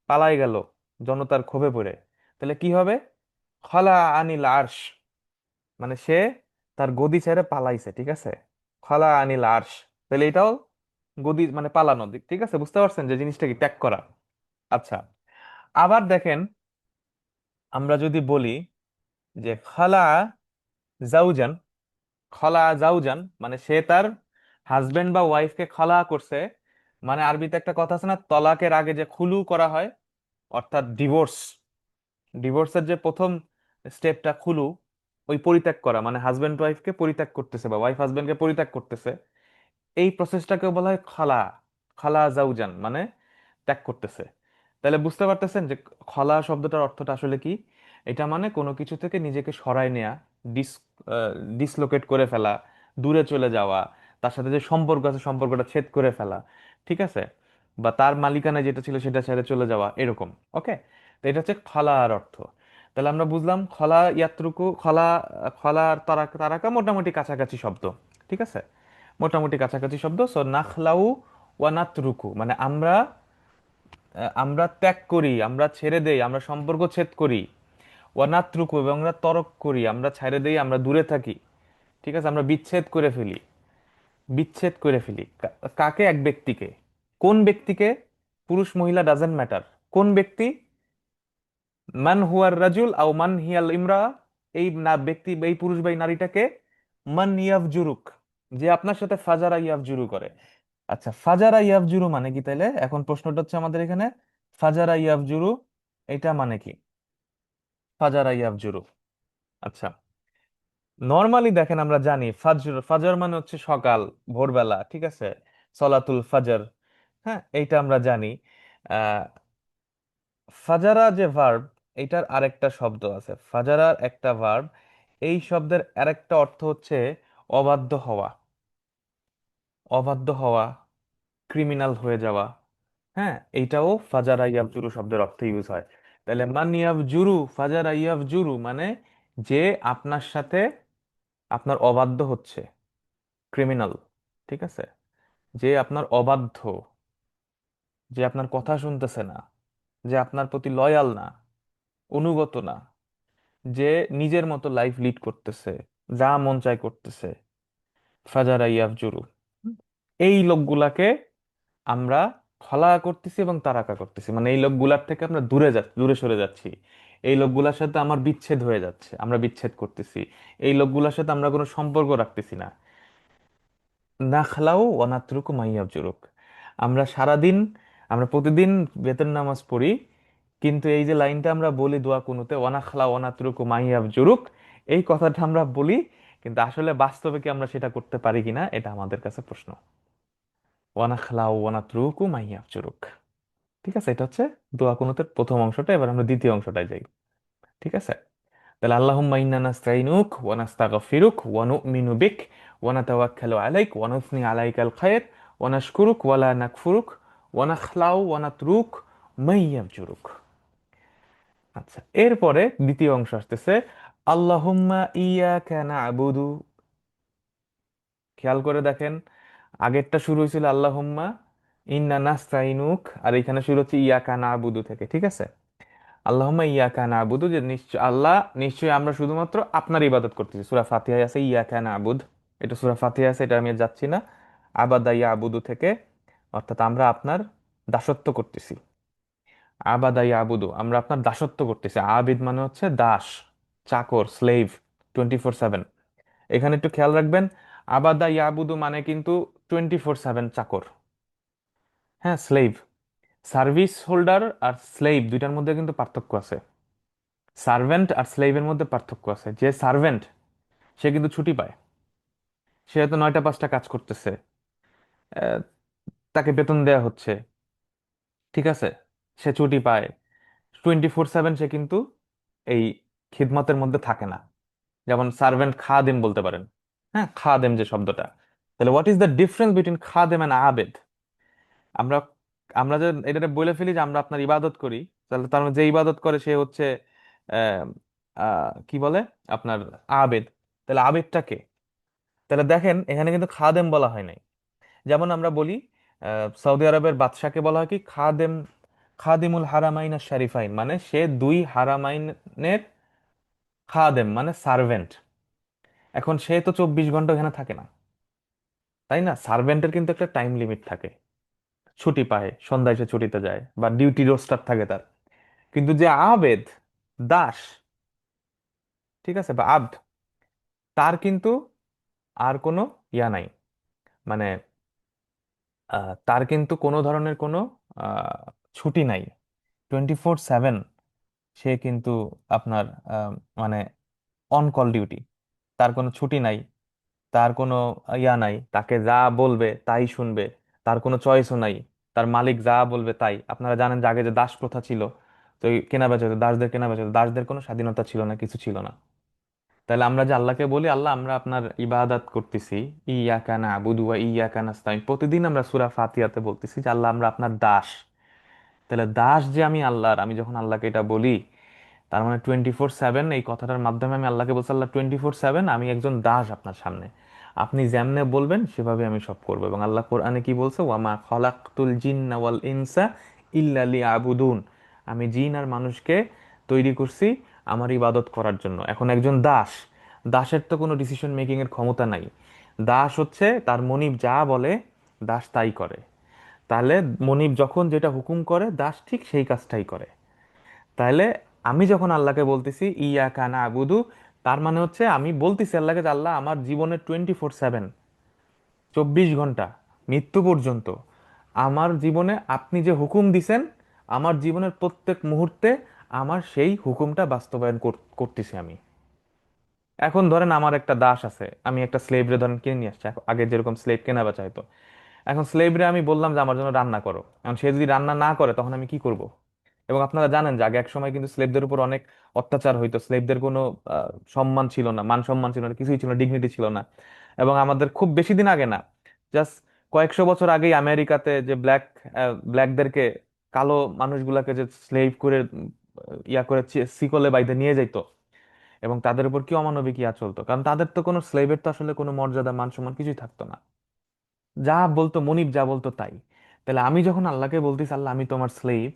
পালাই গেল জনতার ক্ষোভে পড়ে, তাহলে কি হবে? খলা আনিল আরশ, মানে সে তার গদি ছেড়ে পালাইছে, ঠিক আছে। খলা আনিল আরশ, তাহলে এটাও গদি মানে পালানো দিক, ঠিক আছে। বুঝতে পারছেন যে জিনিসটা কি ত্যাগ করা। আচ্ছা, আবার দেখেন, আমরা যদি বলি যে খালা জাউজান, খলা জাউজান মানে সে তার হাজবেন্ড বা ওয়াইফকে খলা করছে। মানে আরবিতে একটা কথা আছে না, তলাকের আগে যে খুলু করা হয়, অর্থাৎ ডিভোর্স, ডিভোর্সের যে প্রথম স্টেপটা খুলু, ওই পরিত্যাগ করা, মানে হাজবেন্ড ওয়াইফকে পরিত্যাগ করতেছে বা ওয়াইফ হাজবেন্ডকে পরিত্যাগ করতেছে, এই প্রসেসটাকে বলা হয় খলা। খলা জাউজান মানে ত্যাগ করতেছে। তাহলে বুঝতে পারতেছেন যে খলা শব্দটার অর্থটা আসলে কি। এটা মানে কোনো কিছু থেকে নিজেকে সরায় নেয়া, ডিস ডিসলোকেট করে ফেলা, দূরে চলে যাওয়া, তার সাথে যে সম্পর্ক আছে সম্পর্কটা ছেদ করে ফেলা, ঠিক আছে। বা তার মালিকানা যেটা ছিল সেটা ছেড়ে চলে যাওয়া, এরকম। ওকে, তো এটা হচ্ছে খলার অর্থ। তাহলে আমরা বুঝলাম খলা ইয়াত্রুকু, খলা, খলা আর তারাকা, তারাকা মোটামুটি কাছাকাছি শব্দ, ঠিক আছে। মোটামুটি কাছাকাছি শব্দ। সো নাখলাউ ওয়া নাতরুকু মানে আমরা, আমরা ত্যাগ করি, আমরা ছেড়ে দেই, আমরা সম্পর্ক ছেদ করি। ওয়া নাতরুকু, এবং আমরা তরক করি, আমরা ছেড়ে দেই, আমরা দূরে থাকি, ঠিক আছে। আমরা বিচ্ছেদ করে ফেলি, বিচ্ছেদ করে ফেলি। কাকে? এক ব্যক্তিকে। কোন ব্যক্তিকে? পুরুষ মহিলা ডাজেন্ট ম্যাটার। কোন ব্যক্তি? মান হুয়ার রাজুল আও মান হিয়াল ইমরা, এই না ব্যক্তি, এই পুরুষ বা এই নারীটাকে মান ইয়াফজুরুক, যে আপনার সাথে ফাজারা ইয়াফজুরু করে। আচ্ছা, ফাজারা ইয়াফজুরু মানে কি তাইলে? এখন প্রশ্নটা হচ্ছে আমাদের এখানে, ফাজারা ইয়াফজুরু এটা মানে কি? ফাজারা ইয়াফজুরু, আচ্ছা, নর্মালি দেখেন আমরা জানি ফাজর, ফাজর মানে হচ্ছে সকাল, ভোরবেলা, ঠিক আছে। সলাতুল ফাজর, হ্যাঁ, এইটা আমরা জানি। আহ ফাজারা যে ভার্ব, এটার আরেকটা শব্দ আছে, ফাজারার একটা ভার্ব, এই শব্দের আরেকটা অর্থ হচ্ছে অবাধ্য হওয়া। অবাধ্য হওয়া, ক্রিমিনাল হয়ে যাওয়া, হ্যাঁ, এইটাও ফাজারা ইয়াফজুরু শব্দের অর্থে ইউজ হয়। তাহলে মান ইয়াফজুরু, ফাজারা ইয়াফজুরু মানে যে আপনার সাথে আপনার অবাধ্য হচ্ছে, ক্রিমিনাল, ঠিক আছে। যে আপনার অবাধ্য, যে আপনার কথা শুনতেছে না, যে আপনার প্রতি লয়াল না, অনুগত না, যে নিজের মতো লাইফ লিড করতেছে, যা মন চায় করতেছে, ফাজারা ইয়াফজুরু, এই লোকগুলাকে আমরা খলা করতেছি এবং তারাকা করতেছি, মানে এই লোকগুলার থেকে আমরা দূরে যাচ্ছি, দূরে সরে যাচ্ছি। এই লোকগুলার সাথে আমার বিচ্ছেদ হয়ে যাচ্ছে, আমরা বিচ্ছেদ করতেছি। এই লোকগুলার সাথে আমরা কোনো সম্পর্ক রাখতেছি না। নাখলাউ ওয়ানাত্রুকু মাইয়াবজুরুক, আমরা সারাদিন, আমরা প্রতিদিন বেতন নামাজ পড়ি, কিন্তু এই যে লাইনটা আমরা বলি দোয়া কুনুতে, ওয়ানাখলা ওয়ানাত্রুকু মাইয়াবজুরুক, এই কথাটা আমরা বলি, কিন্তু আসলে বাস্তবে কি আমরা সেটা করতে পারি কিনা, এটা আমাদের কাছে প্রশ্ন। ওয়ানাখলা ওয়ানাত্রুকু মাইয়াবজুরুক, ঠিক আছে। এটা হচ্ছে দোয়া কুনুতের প্রথম অংশটা। এবার আমরা দ্বিতীয় অংশটায় যাই, ঠিক আছে। তাহলে আল্লাহুম্মা ইন্না নাস্তাইনুক ওয়া নাস্তাগফিরুক ওয়া নু'মিনু বিক ওয়া নাতাওয়াক্কালু আলাইক ওয়া নুসনি আলাইকাল খায়র ওয়া নাশকুরুক ওয়া লা নাকফুরুক ওয়া নাখলাউ ওয়া নাতরুক মান ইয়াফজুরুক। আচ্ছা, এরপরে দ্বিতীয় অংশ আসতেছে, আল্লাহুম্মা ইyy্যাকা না'বুদু। খেয়াল করে দেখেন, আগেরটা শুরু হয়েছিল আল্লাহুম্মা ইন্না নাস্তাইনুক, আর এখানে শুরু হচ্ছে ইয়াকা না'বুদু থেকে, ঠিক আছে। আল্লাহুম্মা ইয়াকা না'বুদু, যে নিশ্চয় আল্লাহ, নিশ্চয়ই আমরা শুধুমাত্র আপনার ইবাদত করতেছি। সূরা ফাতিহায় আছে ইয়াকা না'বুদ, এটা সূরা ফাতিহায় আছে, এটা আমি আর যাচ্ছি না। আবাদা ইয়াবুদু থেকে, অর্থাৎ আমরা আপনার দাসত্ব করতেছি। আবাদা ইয়াবুদু, আমরা আপনার দাসত্ব করতেছি। আবিদ মানে হচ্ছে দাস, চাকর, স্লেভ, 24/7। এখানে একটু খেয়াল রাখবেন, আবাদা ইয়াবুদু মানে কিন্তু 24/7 চাকর, হ্যাঁ, স্লেভ। সার্ভিস হোল্ডার আর স্লেভ দুইটার মধ্যে কিন্তু পার্থক্য আছে। সার্ভেন্ট আর স্লেভের মধ্যে পার্থক্য আছে। যে সার্ভেন্ট সে কিন্তু ছুটি পায়, সে হয়তো 9টা 5টা কাজ করতেছে, আহ, তাকে বেতন দেয়া হচ্ছে, ঠিক আছে, সে ছুটি পায়, 24/7 সে কিন্তু এই খিদমতের মধ্যে থাকে না। যেমন সার্ভেন্ট খাদেম বলতে পারেন, হ্যাঁ, খাদেম যে শব্দটা, তাহলে what is the difference between খাদেম এন্ড আবেদ? আমরা আমরা যে এটা বলে ফেলি যে আমরা আপনার ইবাদত করি, তাহলে তার মানে যে ইবাদত করে সে হচ্ছে আহ, কি বলে আপনার আবেদ। তাহলে আবেদটা কে? তাহলে দেখেন এখানে কিন্তু খাদেম বলা হয় নাই। যেমন আমরা বলি সৌদি আরবের বাদশাকে বলা হয় কি খাদেম, খাদিমুল হারামাইন আর শরীফাইন, মানে সে দুই হারামাইনের খাদেম, মানে সার্ভেন্ট। এখন সে তো 24 ঘন্টা এখানে থাকে না, তাই না? সার্ভেন্টের কিন্তু একটা টাইম লিমিট থাকে, ছুটি পায়, সন্ধ্যায় সে ছুটিতে যায় বা ডিউটি রোস্টার থাকে তার। কিন্তু যে আবেদ, দাস, ঠিক আছে, বা আব্দ, তার কিন্তু আর কোনো ইয়া নাই, মানে তার কিন্তু কোনো ধরনের কোনো আহ, ছুটি নাই। 24/7 সে কিন্তু আপনার আহ, মানে অন কল ডিউটি, তার কোনো ছুটি নাই, তার কোনো ইয়া নাই, তাকে যা বলবে তাই শুনবে, তার কোনো চয়েসও নাই, তার মালিক যা বলবে তাই। আপনারা জানেন যে আগে যে দাস প্রথা ছিল, তো এই কেনা বেচা হতো, দাসদের কেনা বেচা হতো, দাসদের কোনো স্বাধীনতা ছিল না, কিছু ছিল না। তাহলে আমরা যে আল্লাহকে বলি আল্লাহ আমরা আপনার ইবাদত করতেছি, ইয়াকা নাবুদু ওয়া ইয়াকা নাস্তাইন, প্রতিদিন আমরা সূরা ফাতিহাতে বলতেছি যে আল্লাহ আমরা আপনার দাস। তাহলে দাস যে আমি আল্লাহর, আমি যখন আল্লাহকে এটা বলি, তার মানে 24/7 এই কথাটার মাধ্যমে আমি আল্লাহকে বলছি আল্লাহ 24/7 আমি একজন দাস আপনার সামনে, আপনি যেমনে বলবেন সেভাবে আমি সব করবো। এবং আল্লাহ কোরআনে কি বলছে, ওয়ামা খলাকতুল জিন্না ওয়াল ইনসা ইল্লা লিয়াবুদুন, আমি জিন আর মানুষকে তৈরি করছি আমার ইবাদত করার জন্য। এখন একজন দাস, দাসের তো কোনো ডিসিশন মেকিং এর ক্ষমতা নাই। দাস হচ্ছে তার মনিব যা বলে দাস তাই করে। তাহলে মনিব যখন যেটা হুকুম করে দাস ঠিক সেই কাজটাই করে। তাহলে আমি যখন আল্লাহকে বলতেছি ইয়া কানা আবুদু, তার মানে হচ্ছে আমি বলতেছি আল্লাহকে যে আল্লাহ আমার জীবনের 24/7, 24 ঘন্টা, মৃত্যু পর্যন্ত আমার জীবনে আপনি যে হুকুম দিছেন, আমার জীবনের প্রত্যেক মুহূর্তে আমার সেই হুকুমটা বাস্তবায়ন করতেছি আমি। এখন ধরেন আমার একটা দাস আছে, আমি একটা স্লেভরে ধরেন কিনে নিয়ে আসছি, আগে যেরকম স্লেভ কেনা বেচা হতো। এখন স্লেভরে আমি বললাম যে আমার জন্য রান্না করো, এখন সে যদি রান্না না করে তখন আমি কি করব? এবং আপনারা জানেন যে আগে এক সময় কিন্তু স্লেভদের উপর অনেক অত্যাচার হইতো, স্লেভদের কোনো সম্মান ছিল না, মান সম্মান ছিল না, কিছুই ছিল না, ডিগনিটি ছিল না। এবং আমাদের খুব বেশি দিন আগে না, জাস্ট কয়েকশো বছর আগেই আমেরিকাতে যে ব্ল্যাকদেরকে, কালো মানুষগুলাকে যে স্লেভ করে ইয়া করে শিকলে বাইন্ধে নিয়ে যাইতো, এবং তাদের উপর কি অমানবিক ইয়া চলতো, কারণ তাদের তো কোনো স্লেভের তো আসলে কোনো মর্যাদা মান সম্মান কিছুই থাকতো না, যা বলতো মনিব যা বলতো তাই। তাহলে আমি যখন আল্লাহকে বলতেছি আল্লাহ আমি তোমার স্লেভ,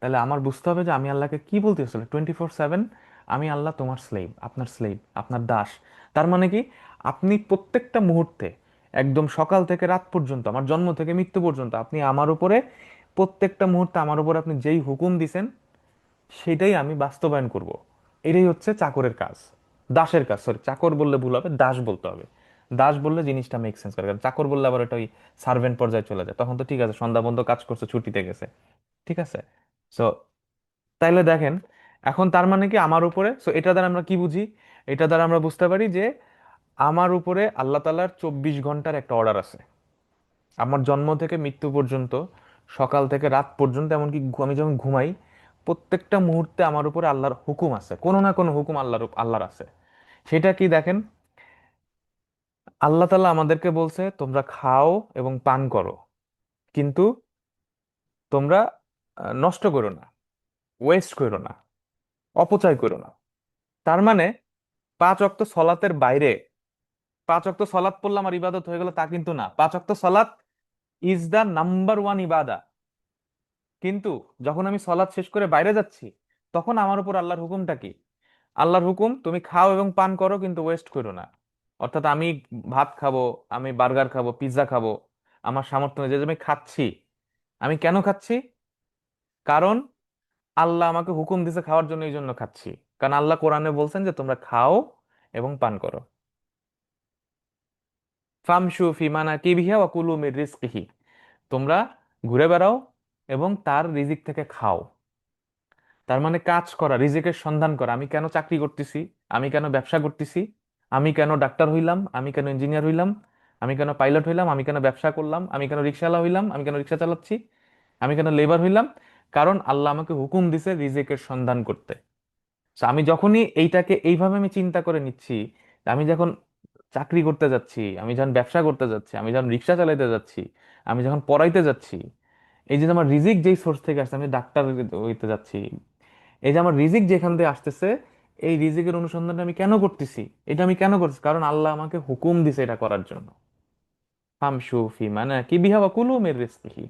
তাহলে আমার বুঝতে হবে যে আমি আল্লাহকে কি বলতে আসলে 24/7 আমি আল্লাহ তোমার স্লেভ, আপনার দাস। তার মানে কি, আপনি প্রত্যেকটা মুহূর্তে, একদম সকাল থেকে রাত পর্যন্ত, আমার জন্ম থেকে মৃত্যু পর্যন্ত, আপনি আমার উপরে প্রত্যেকটা মুহূর্তে আমার উপরে আপনি যেই হুকুম দিছেন সেটাই আমি বাস্তবায়ন করব। এটাই হচ্ছে চাকরের কাজ, দাসের কাজ, সরি চাকর বললে ভুল হবে, দাস বলতে হবে। দাস বললে জিনিসটা মেক সেন্স করে, কারণ চাকর বললে আবার এটা ওই সার্ভেন্ট পর্যায়ে চলে যায়, তখন তো ঠিক আছে সন্ধ্যা বন্ধ কাজ করছে ছুটিতে গেছে, ঠিক আছে। সো তাইলে দেখেন, এখন তার মানে কি আমার উপরে, সো এটা দ্বারা আমরা কি বুঝি? এটা দ্বারা আমরা বুঝতে পারি যে আমার উপরে আল্লাহ তাআলার 24 ঘন্টার একটা অর্ডার আছে, আমার জন্ম থেকে মৃত্যু পর্যন্ত, সকাল থেকে রাত পর্যন্ত, এমনকি আমি যখন ঘুমাই, প্রত্যেকটা মুহূর্তে আমার উপরে আল্লাহর হুকুম আছে, কোনো না কোনো হুকুম আল্লাহর আছে। সেটা কি দেখেন, আল্লাহ তাআলা আমাদেরকে বলছে তোমরা খাও এবং পান করো, কিন্তু তোমরা নষ্ট করো না, ওয়েস্ট করো না, অপচয় করো না। তার মানে 5 ওয়াক্ত সলাতের বাইরে, 5 ওয়াক্ত সলাত পড়লাম আর ইবাদত হয়ে গেল তা কিন্তু না, 5 ওয়াক্ত সলাত ইজ দা নাম্বার ওয়ান ইবাদা। কিন্তু যখন আমি সলাৎ শেষ করে বাইরে যাচ্ছি, তখন আমার উপর আল্লাহর হুকুমটা কি? আল্লাহর হুকুম তুমি খাও এবং পান করো কিন্তু ওয়েস্ট করো না। অর্থাৎ আমি ভাত খাবো, আমি বার্গার খাবো, পিৎজা খাবো, আমার সামর্থ্য নেই, যে আমি খাচ্ছি, আমি কেন খাচ্ছি? কারণ আল্লাহ আমাকে হুকুম দিছে খাওয়ার জন্য, এই জন্য খাচ্ছি। কারণ আল্লাহ কোরআনে বলছেন যে তোমরা খাও এবং পান করো, ফামশু ফি মানাকিবিহি ওয়া কুলু মির রিজকিহি, তোমরা ঘুরে বেড়াও এবং তার রিজিক থেকে খাও। তার মানে কাজ করা, রিজিকের সন্ধান করা। আমি কেন চাকরি করতেছি, আমি কেন ব্যবসা করতেছি, আমি কেন ডাক্তার হইলাম, আমি কেন ইঞ্জিনিয়ার হইলাম? আমি কেন পাইলট হইলাম, আমি কেন ব্যবসা করলাম, আমি কেন রিক্সাওয়ালা হইলাম, আমি কেন রিক্সা চালাচ্ছি, আমি কেন লেবার হইলাম? কারণ আল্লাহ আমাকে হুকুম দিছে রিজিকের সন্ধান করতে। So, আমি যখনই এইটাকে এইভাবে আমি চিন্তা করে নিচ্ছি, আমি যখন চাকরি করতে যাচ্ছি, আমি যখন ব্যবসা করতে যাচ্ছি, আমি যখন রিক্সা চালাইতে যাচ্ছি, আমি যখন পড়াইতে যাচ্ছি, এই যে আমার রিজিক যেই সোর্স থেকে আসছে, আমি ডাক্তার হইতে যাচ্ছি, এই যে আমার রিজিক যেখান থেকে আসতেছে, এই রিজিকের অনুসন্ধানটা আমি কেন করতেছি? এটা আমি কেন করতেছি? কারণ আল্লাহ আমাকে হুকুম দিছে এটা করার জন্য। ফামশু ফি মানে কি বিহা ওয়া কুলু মির রিজকিহি।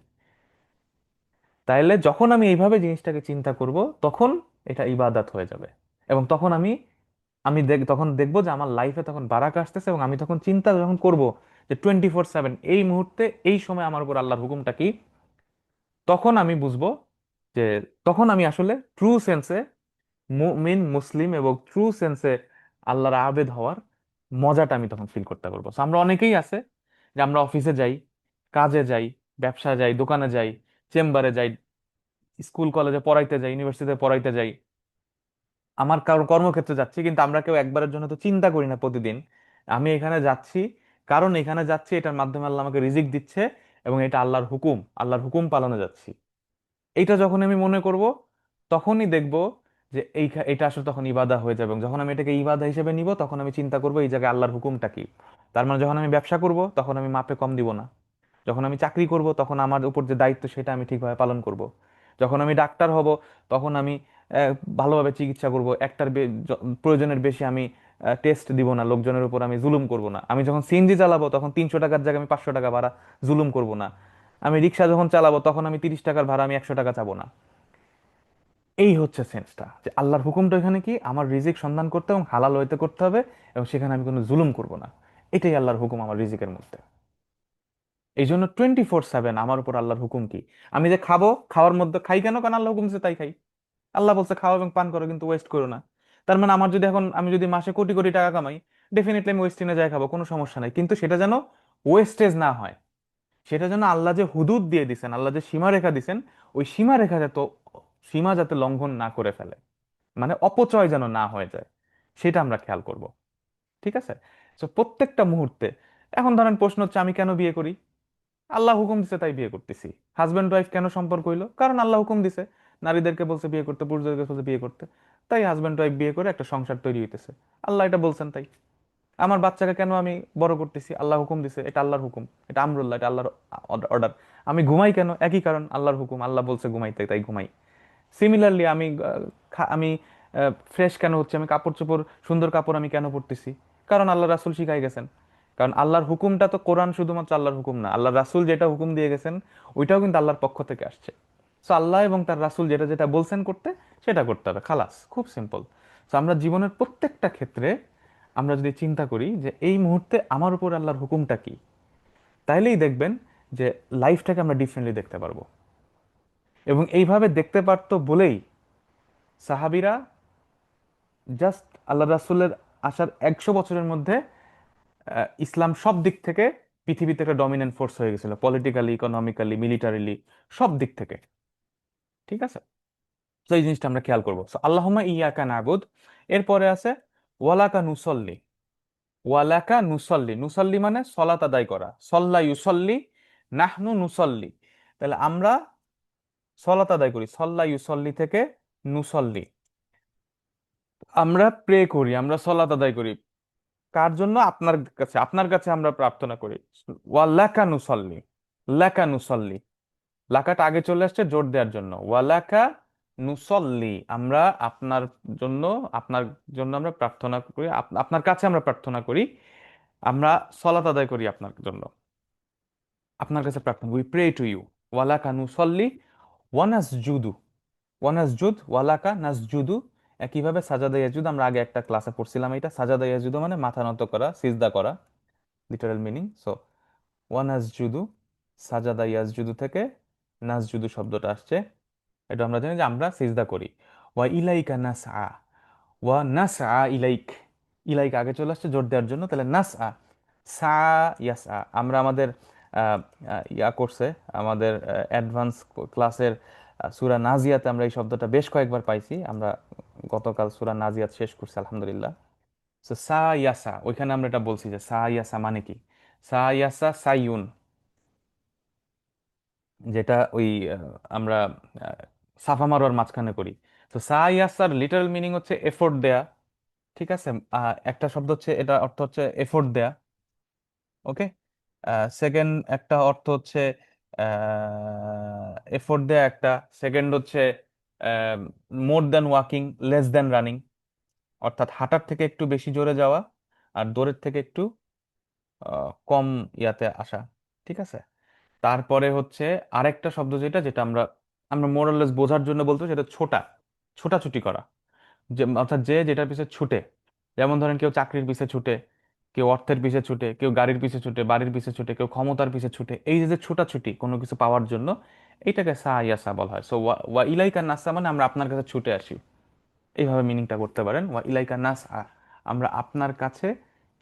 তাইলে যখন আমি এইভাবে জিনিসটাকে চিন্তা করব, তখন এটা ইবাদাত হয়ে যাবে। এবং তখন আমি আমি তখন দেখবো যে আমার লাইফে তখন বারাকা আসতেছে, এবং আমি তখন চিন্তা যখন করব যে 24/7 এই মুহূর্তে এই সময় আমার উপর আল্লাহর হুকুমটা কি, তখন আমি বুঝবো যে, তখন আমি আসলে ট্রু সেন্সে মুমিন মুসলিম এবং ট্রু সেন্সে আল্লাহর আবেদ হওয়ার মজাটা আমি তখন ফিল করতে পারবো। So, আমরা অনেকেই আছে যে আমরা অফিসে যাই, কাজে যাই, ব্যবসা যাই, দোকানে যাই, চেম্বারে যাই, স্কুল কলেজে পড়াইতে যাই, ইউনিভার্সিটিতে পড়াইতে যাই, আমার কারো কর্মক্ষেত্রে যাচ্ছি, কিন্তু আমরা কেউ একবারের জন্য তো চিন্তা করি না প্রতিদিন আমি এখানে যাচ্ছি, কারণ এখানে যাচ্ছি এটার মাধ্যমে আল্লাহ আমাকে রিজিক দিচ্ছে, এবং এটা আল্লাহর হুকুম, আল্লাহর হুকুম পালনে যাচ্ছি। এইটা যখন আমি মনে করব, তখনই দেখব যে এটা আসলে তখন ইবাদা হয়ে যাবে। এবং যখন আমি এটাকে ইবাদা হিসেবে নিব, তখন আমি চিন্তা করব এই জায়গায় আল্লাহর হুকুমটা কি। তার মানে যখন আমি ব্যবসা করব, তখন আমি মাপে কম দিব না। যখন আমি চাকরি করব, তখন আমার উপর যে দায়িত্ব সেটা আমি ঠিকভাবে পালন করব। যখন আমি ডাক্তার হব, তখন আমি ভালোভাবে চিকিৎসা করব। প্রয়োজনের বেশি আমি টেস্ট দিব না, লোকজনের উপর আমি জুলুম করব না। আমি যখন সিএনজি চালাবো, তখন 300 টাকার জায়গায় আমি 500 টাকা ভাড়া জুলুম করব না। আমি রিক্সা যখন চালাবো, তখন আমি 30 টাকার ভাড়া আমি 100 টাকা চাবো না। এই হচ্ছে সেন্সটা, যে আল্লাহর হুকুমটা এখানে কি, আমার রিজিক সন্ধান করতে এবং হালাল হইতে করতে হবে, এবং সেখানে আমি কোনো জুলুম করব না। এটাই আল্লাহর হুকুম আমার রিজিকের মধ্যে। এই জন্য 24/7 আমার উপর আল্লাহর হুকুম কি। আমি যে খাবো, খাওয়ার মধ্যে খাই কেন? কারণ আল্লাহ হুকুম দিচ্ছে তাই খাই। আল্লাহ বলছে খাও এবং পান করো, কিন্তু ওয়েস্ট করো না। তার মানে আমার যদি এখন আমি যদি মাসে কোটি কোটি টাকা কামাই, ডেফিনেটলি আমি ওয়েস্টিনে যাই খাবো, কোনো সমস্যা নাই, কিন্তু সেটা যেন ওয়েস্টেজ না হয়। সেটা যেন আল্লাহ যে হুদুদ দিয়ে দিছেন, আল্লাহ যে সীমারেখা দিছেন, ওই সীমারেখা সীমা যাতে লঙ্ঘন না করে ফেলে, মানে অপচয় যেন না হয়ে যায়, সেটা আমরা খেয়াল করব। ঠিক আছে? তো প্রত্যেকটা মুহূর্তে, এখন ধরেন প্রশ্ন হচ্ছে আমি কেন বিয়ে করি? আল্লাহ হুকুম দিছে তাই বিয়ে করতেছি। হাজব্যান্ড ওয়াইফ কেন সম্পর্ক হইলো? কারণ আল্লাহ হুকুম দিছে, নারীদেরকে বলছে বিয়ে করতে, পুরুষদেরকে বলছে বিয়ে করতে। তাই হাজব্যান্ড ওয়াইফ বিয়ে করে একটা সংসার তৈরি হইতেছে। আল্লাহ এটা বলছেন তাই। আমার বাচ্চাকে কেন আমি বড় করতেছি? আল্লাহ হুকুম দিছে, এটা আল্লাহর হুকুম, এটা আমরুল্লাহ, এটা আল্লাহর অর্ডার। আমি ঘুমাই কেন? একই কারণ, আল্লাহর হুকুম, আল্লাহ বলছে ঘুমাইতে তাই ঘুমাই। সিমিলারলি আমি আমি ফ্রেশ কেন হচ্ছে, আমি কাপড় চোপড়, সুন্দর কাপড় আমি কেন পরতেছি? কারণ আল্লাহ রাসূল শিখাই গেছেন। কারণ আল্লাহর হুকুমটা তো, কোরআন শুধুমাত্র আল্লাহর হুকুম না, আল্লাহ রাসূল যেটা হুকুম দিয়ে গেছেন ওইটাও কিন্তু আল্লাহর পক্ষ থেকে আসছে। সো আল্লাহ এবং তার রাসূল যেটা যেটা বলছেন করতে, সেটা করতে হবে, খালাস, খুব সিম্পল। সো আমরা জীবনের প্রত্যেকটা ক্ষেত্রে আমরা যদি চিন্তা করি যে এই মুহূর্তে আমার উপর আল্লাহর হুকুমটা কি, তাইলেই দেখবেন যে লাইফটাকে আমরা ডিফারেন্টলি দেখতে পারবো। এবং এইভাবে দেখতে পারতো বলেই সাহাবীরা জাস্ট আল্লাহ রাসূলের আসার 100 বছরের মধ্যে ইসলাম সব দিক থেকে পৃথিবীতে একটা ডমিনেন্ট ফোর্স হয়ে গেছিল, পলিটিক্যালি, ইকোনমিক্যালি, মিলিটারিলি, সব দিক থেকে। ঠিক আছে? তো এই জিনিসটা আমরা খেয়াল করবো। সো আল্লাহুম্মা ইয়াকা নাবুদ, এরপরে আছে ওয়ালাকা নুসল্লি। ওয়ালাকা নুসল্লি, নুসল্লি মানে সলাত আদায় করা, সল্লা ইউসল্লি, নাহনু নুসল্লি। তাহলে আমরা সলাত আদায় করি, সল্লা ইউসল্লি থেকে নুসল্লি, আমরা প্রে করি, আমরা সলাত আদায় করি। কার জন্য? আপনার কাছে, আপনার কাছে আমরা প্রার্থনা করি। ওয়ালাকা নুসল্লি, লাকা নুসল্লি, লাকাটা আগে চলে আসছে জোর দেওয়ার জন্য। ওয়ালাকা নুসল্লি, আমরা আপনার জন্য, আপনার জন্য আমরা প্রার্থনা করি, আপনার কাছে আমরা প্রার্থনা করি, আমরা সলাত আদায় করি আপনার জন্য, আপনার কাছে প্রার্থনা, উই প্রে টু ইউ। ওয়ালাকা নুসল্লি ওয়ানাসজুদু, ওয়ানাসজুদ, ওয়ালাকা নাসজুদু। একইভাবে সাজাদা ইয়াজুদ, আমরা আগে একটা ক্লাসে পড়ছিলাম এটা, সাজাদা ইয়াজুদু মানে মাথা নত করা, সিজদা করা, লিটারাল মিনিং। সো ওয়ানাসজুদু, সাজাদা ইয়াসজুদু থেকে নাসজুদু শব্দটা আসছে। এটা আমরা জানি যে আমরা সিজদা করি। ওয়া ইলাইকা নাসআ, ওয়া নাসআ ইলাইক, ইলাইক আগে চলে আসছে জোর দেওয়ার জন্য, তাহলে নাসআ, সা ইয়াসআ। আমরা আমাদের ইয়া কোর্সে, আমাদের অ্যাডভান্স ক্লাসের সূরা নাজিয়াতে আমরা এই শব্দটা বেশ কয়েকবার পাইছি। আমরা গতকাল সূরা নাজিয়াত শেষ করছি আলহামদুলিল্লাহ। সো সা ইয়াসা, ওইখানে আমরা এটা বলছি যে সা ইয়াসা মানে কি। সা ইয়াসা সাইউন, যেটা ওই আমরা সাফা মারোয়ার মাঝখানে করি। তো সা ইয়াসার লিটারাল মিনিং হচ্ছে এফোর্ট দেয়া, ঠিক আছে। একটা শব্দ হচ্ছে, এটা অর্থ হচ্ছে এফোর্ট দেয়া, ওকে। সেকেন্ড একটা অর্থ হচ্ছে এফোর্ট দেয়া একটা, সেকেন্ড হচ্ছে more than walking, less than running, অর্থাৎ হাঁটার থেকে একটু বেশি জোরে যাওয়া আর দৌড়ের থেকে একটু কম ইয়াতে আসা, ঠিক আছে। তারপরে হচ্ছে আরেকটা শব্দ যেটা যেটা আমরা আমরা মোরাললেস বোঝার জন্য বলতো, সেটা ছোটা, ছোটাছুটি করা, যে অর্থাৎ যে যেটার পিছে ছুটে। যেমন ধরেন কেউ চাকরির পিছে ছুটে, কেউ অর্থের পিছে ছুটে, কেউ গাড়ির পিছে ছুটে, বাড়ির পিছে ছুটে, কেউ ক্ষমতার পিছে ছুটে, এই যে যে ছোটাছুটি কোনো কিছু পাওয়ার জন্য, এইটাকে সা ইয়াসা বলা হয়। সো ওয়া ওয়া ইলাইকা নাসা মানে আমরা আপনার কাছে ছুটে আসি, এইভাবে মিনিংটা করতে পারেন। ওয়া ইলাইকা নাস আ, আমরা আপনার কাছে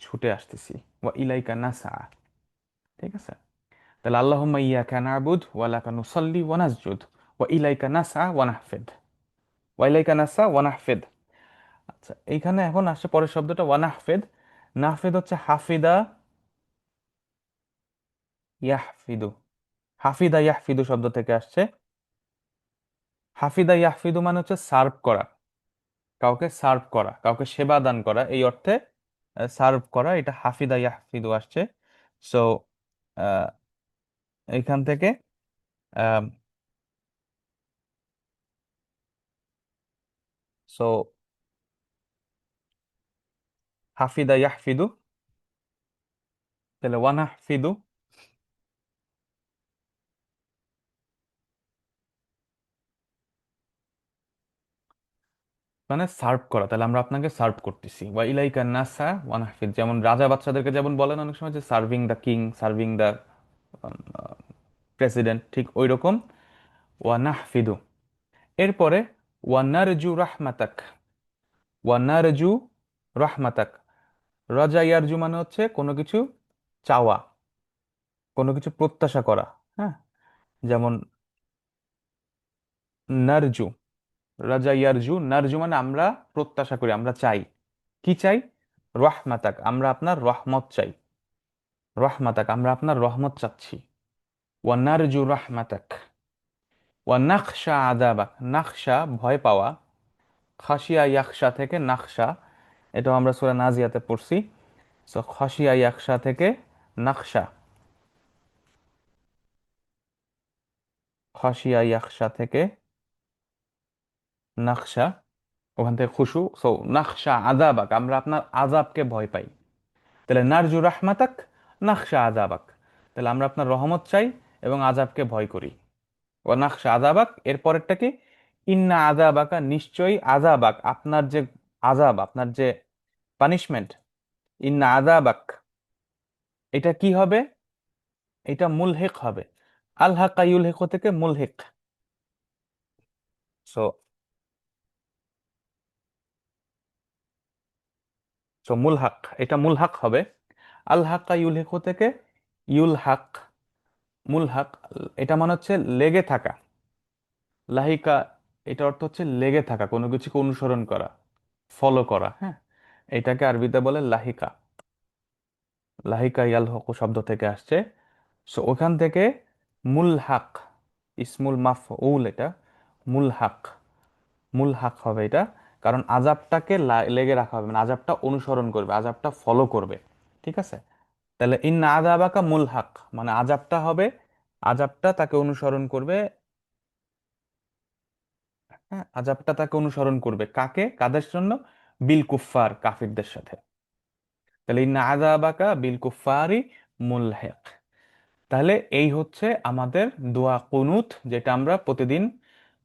ছুটে আসতেছি। ওয়া ইলাইকা নাস আ, ঠিক আছে। তাহলে আল্লাহুম্মা ইয়াকা না'বুদ ওয়া লাকা নুসাল্লি ওয়া নাসজুদ ওয়া ইলাইকা নাসআ ওয়া নাহফিদ, ওয়া ইলাইকা নাসআ ওয়া নাহফিদ। আচ্ছা, এইখানে এখন আসছে পরের শব্দটা ওয়া নাহফিদ। নাহফিদ হচ্ছে হাফিদা ইয়াহফিদু, হাফিদা ইয়াহফিদু শব্দ থেকে আসছে। হাফিদা ইয়াহফিদু মানে হচ্ছে সার্ভ করা, কাউকে সার্ভ করা, কাউকে সেবা দান করা, এই অর্থে সার্ভ করা, এটা হাফিদা ইয়াহফিদু আসছে। সো এইখান থেকে সো হাফিদা ইয়াহফিদু, তাহলে ওয়া নাহফিদু মানে সার্ভ করা, তাহলে আমরা আপনাকে সার্ভ করতেছি। ওয়া ইলাইকা নাসা ওয়া নাহফিদ, যেমন রাজা বাচ্চাদেরকে যেমন বলেন অনেক সময় যে serving the king, serving the president, ঠিক ওই রকম ওয়া নাহফিদু। এরপরে ওয়া নারজু রাহমাতাক, ওয়া নারজু রাহমাতাক। রাজা ইয়ারজু মানে হচ্ছে কোনো কিছু চাওয়া, কোনো কিছু প্রত্যাশা করা, হ্যাঁ। যেমন নারজু, রাজা ইয়ারজু, নারজু মানে আমরা প্রত্যাশা করি, আমরা চাই। কি চাই? রহমাতাক, আমরা আপনার রহমত চাই। রহমাতাক, আমরা আপনার রহমত চাচ্ছি। ওয়া নারজু রহমাতাক। ওয়া নাখশা আযাবাক, নাখশা ভয় পাওয়া, খাশিয়া ইয়াখশা থেকে নাখশা, এটাও আমরা সূরা নাজিয়াতে পড়ছি। সো খাশিয়া ইয়াখশা থেকে নাখশা, খাশিয়া ইয়াখশা থেকে নাখশা, ওখান থেকে খুশু। সো নাখশা আযাবাক, আমরা আপনার আযাবকে ভয় পাই। তাহলে নারজু রাহমাতাক, নাখশা আযাবাক, তাহলে আমরা আপনার রহমত চাই এবং আযাবকে ভয় করি। ও নাখশা আযাবাক, এর পরেরটা কি? ইন্না আযাবাকা, নিশ্চয়ই আযাবাক, আপনার যে আযাব, আপনার যে পানিশমেন্ট, ইন্না আযাবাক, এটা কি হবে? এটা মুলহিক হবে। আল হাক্কা ইউলহিক থেকে মুলহিক। সো সো মুলহাক, এটা মুলহাক হবে। আল হাক্কা ইউলহিক থেকে ইউলহাক, মুলহাক। এটা মানে হচ্ছে লেগে থাকা, লাহিকা, এটা অর্থ হচ্ছে লেগে থাকা, কোনো কিছুকে অনুসরণ করা, ফলো করা, হ্যাঁ। এটাকে আরবিতে বলে লাহিকা। লাহিকা ইয়ালহকু শব্দ থেকে আসছে। সো ওখান থেকে মুলহাক, ইসমুল মাফউল এটা, মুলহাক, মুলহাক হবে এটা। কারণ আজাবটাকে লেগে রাখা হবে, মানে আজাবটা অনুসরণ করবে, আজাবটা ফলো করবে, ঠিক আছে। তাহলে ইন্না আযাবাকা মুলহাক মানে আজাবটা হবে, আজাবটা তাকে অনুসরণ করবে, হ্যাঁ, আজাবটা তাকে অনুসরণ করবে। কাকে, কাদের জন্য? বিল কুফফার, কাফিরদের সাথে। তাহলে ইন্না আযাবাকা বিল কুফফারি মুলহিক। তাহলে এই হচ্ছে আমাদের দোয়া কুনুত, যেটা আমরা প্রতিদিন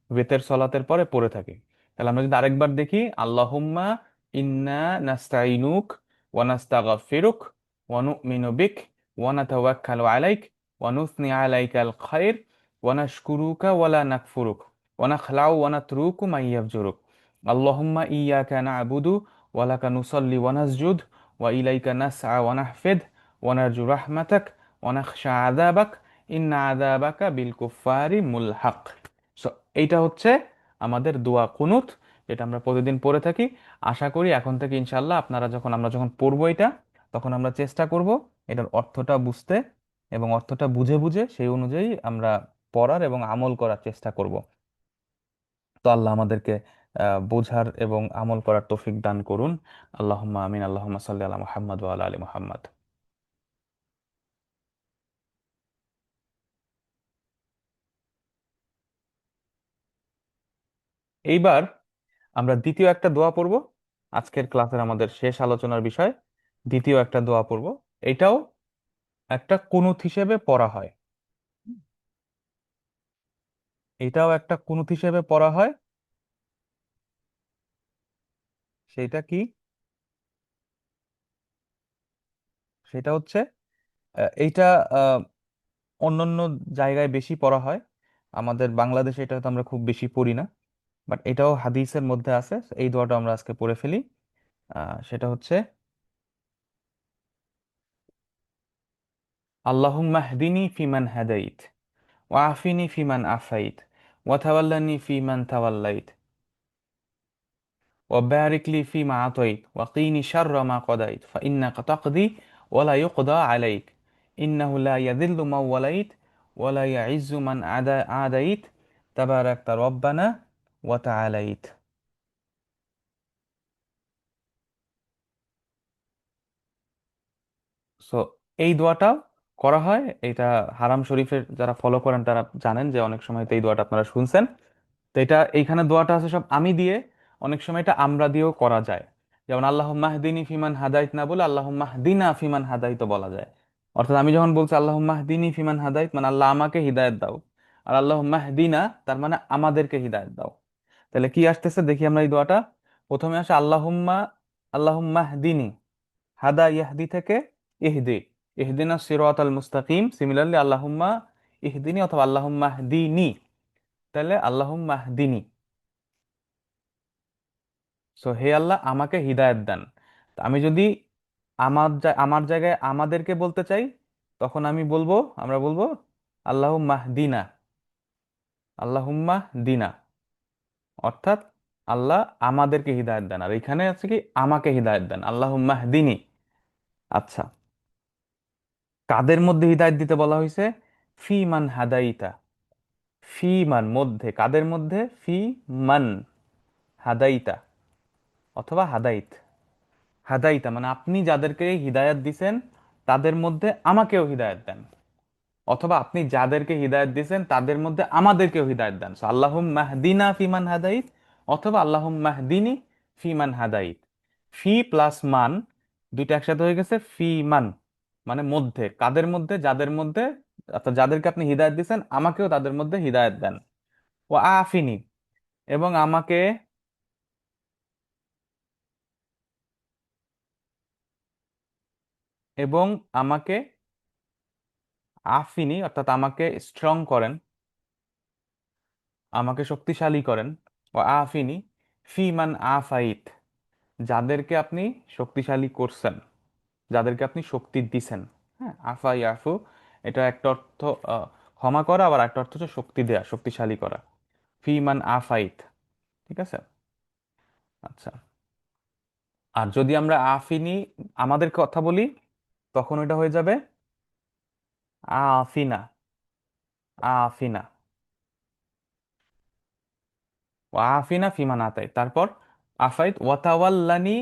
বেতের সলাতের পরে পড়ে থাকি। তাহলে আমরা যদি আরেকবার দেখি, আল্লাহুম্মা ইন্না নাস্তাইনুক ওয়া নাস্তাগফিরুক ওয়া নুমিনু বিক ওয়া নাতাওয়াক্কালু আলাইক ওয়া নুসনি আলাইকাল খায়র ওয়া নাশকুরুকা ওয়া লা নাকফুরুক ওয়া নাখলাউ ওয়া নাতরুকু মা ইয়াফজুরুক। আল্লাহুম্মা ইয়্যাকা না'বুদু ওয়া লাকা নুসাল্লি ওয়া নাসজুদ ওয়া ইলাইকা নাসআ ওয়া নাহফিদ ওয়া নারজু রাহমাতাক ওয়া নাখশা আযাবাক ইন্না আযাবাকা বিল কুফফারি মুলহাক। সো এইটা হচ্ছে আমাদের দোয়া কুনুত, যেটা আমরা প্রতিদিন পড়ে থাকি। আশা করি এখন থেকে ইনশাল্লাহ আপনারা যখন, আমরা যখন পড়বো এটা, তখন আমরা চেষ্টা করব এটার অর্থটা বুঝতে এবং অর্থটা বুঝে বুঝে সেই অনুযায়ী আমরা পড়ার এবং আমল করার চেষ্টা করব। তো আল্লাহ আমাদেরকে বোঝার এবং আমল করার তৌফিক দান করুন। আল্লাহুম্মা আমিন। আল্লাহুম্মা সাল্লি আলা মুহাম্মদ ওয়া আলা আলি মুহাম্মদ। এইবার আমরা দ্বিতীয় একটা দোয়া পড়ব। আজকের ক্লাসের আমাদের শেষ আলোচনার বিষয় দ্বিতীয় একটা দোয়া পড়ব। এটাও একটা কুনুত হিসেবে পড়া হয়। এটাও একটা কুনুত হিসেবে পড়া হয়। সেটা কি? সেটা হচ্ছে এইটা আহ, অন্যান্য জায়গায় বেশি পড়া হয়, আমাদের বাংলাদেশে এটা তো আমরা খুব বেশি পড়ি না। বাট এটাও হাদিসের মধ্যে আছে। এই দোয়াটা আমরা আজকে পড়ে ফেলি। সেটা হচ্ছে আল্লাহুম্মা হদিনি ফিমান হাদাইত ওয়া আফিনি ফিমান আফাইত ওয়া তাওয়াল্লানি ফিমান তাওয়াল্লাইত ওয়া বারিক লি ফিমা আতাইত ওয়া কিনি শাররা মা কাদাইত ফাইন্নাকা তাকদি ওয়া লা ইউকদা আলাইক ইন্নাহু লা ইয়াযিল্লু মান ওয়ালাইত ওয়া লা ইয়াইজ্জু মান আদাইত তাবারাকতা রব্বানা ওয়া তাআলাইত। সো এই দোয়াটা করা হয়। এটা হারাম শরীফের যারা ফলো করেন তারা জানেন যে অনেক সময় তো এই দোয়াটা আপনারা শুনছেন। তো এটা এইখানে দোয়াটা আছে সব আমি দিয়ে, অনেক সময় এটা আমরা দিয়েও করা যায়। যেমন আল্লাহুম্মা হদিনি ফিমান হাদাইত না বলে আল্লাহুম্মা হদিনা ফিমান হাদাইত বলা যায়। অর্থাৎ আমি যখন বলছি আল্লাহুম্মা হদিনি ফিমান হাদাইত মানে আল্লাহ আমাকে হিদায়াত দাও, আর আল্লাহুম্মা হদিনা তার মানে আমাদেরকে হিদায়াত দাও। তাহলে কি আসতেছে দেখি আমরা এই দোয়াটা। প্রথমে আসে আল্লাহুম্মা, আল্লাহুম্মা হদিনি, হাদা ইয়াহদি থেকে ইহদি, ইহদিনা সিরাতাল মুস্তাকিম। সিমিলারলি আল্লাহুম্মা ইহদিনি অথবা আল্লাহুম্মা হদিনি, তাহলে আল্লাহুম্মা হদিনি। সো হে আল্লাহ আমাকে হিদায়াত দেন। তা আমি যদি আমার জায়গায় আমাদেরকে বলতে চাই, তখন আমি বলবো, আমরা বলবো আল্লাহুম্মা দিনা, আল্লাহুম্মা দিনা, অর্থাৎ আল্লাহ আমাদেরকে হিদায়াত দেন। আর এখানে আছে কি আমাকে হিদায়াত দেন, আল্লাহুম্মা দিনী। আচ্ছা, কাদের মধ্যে হিদায়াত দিতে বলা হয়েছে? ফি মান হাদাইতা, ফি মান মধ্যে, কাদের মধ্যে? ফি মান হাদাইতা অথবা হাদাইত। হাদাইতা মানে আপনি যাদেরকে হিদায়াত দিছেন তাদের মধ্যে আমাকেও হিদায়াত দেন, অথবা আপনি যাদেরকে হিদায়াত দিছেন তাদের মধ্যে আমাদেরকেও হিদায়াত দেন। সো আল্লাহুম মাহদিনা ফিমান হাদাইত অথবা আল্লাহুম মাহদিনি ফিমান হাদাইত। ফি প্লাস মান দুইটা একসাথে হয়ে গেছে ফি মান, মানে মধ্যে, কাদের মধ্যে? যাদের মধ্যে, অর্থাৎ যাদেরকে আপনি হিদায়াত দিছেন আমাকেও তাদের মধ্যে হিদায়াত দেন। ও আফিনি, এবং আমাকে, এবং আমাকে আফিনি অর্থাৎ আমাকে স্ট্রং করেন, আমাকে শক্তিশালী করেন। ও আফিনি ফিমান আফাইত, যাদেরকে আপনি শক্তিশালী করছেন, যাদেরকে আপনি শক্তি দিছেন। হ্যাঁ, আফা ইয়াফু, এটা একটা অর্থ ক্ষমা করা, আবার একটা অর্থ হচ্ছে শক্তি দেয়া, শক্তিশালী করা। ফিমান আফাইত, ঠিক আছে। আচ্ছা, আর যদি আমরা আফিনি আমাদের কথা বলি তখন ওইটা হয়ে যাবে আফিনা, আফিনা, ও আফিনা ফিমান আতাই। তারপর আফাইত ওয়াতাওয়াল্লানি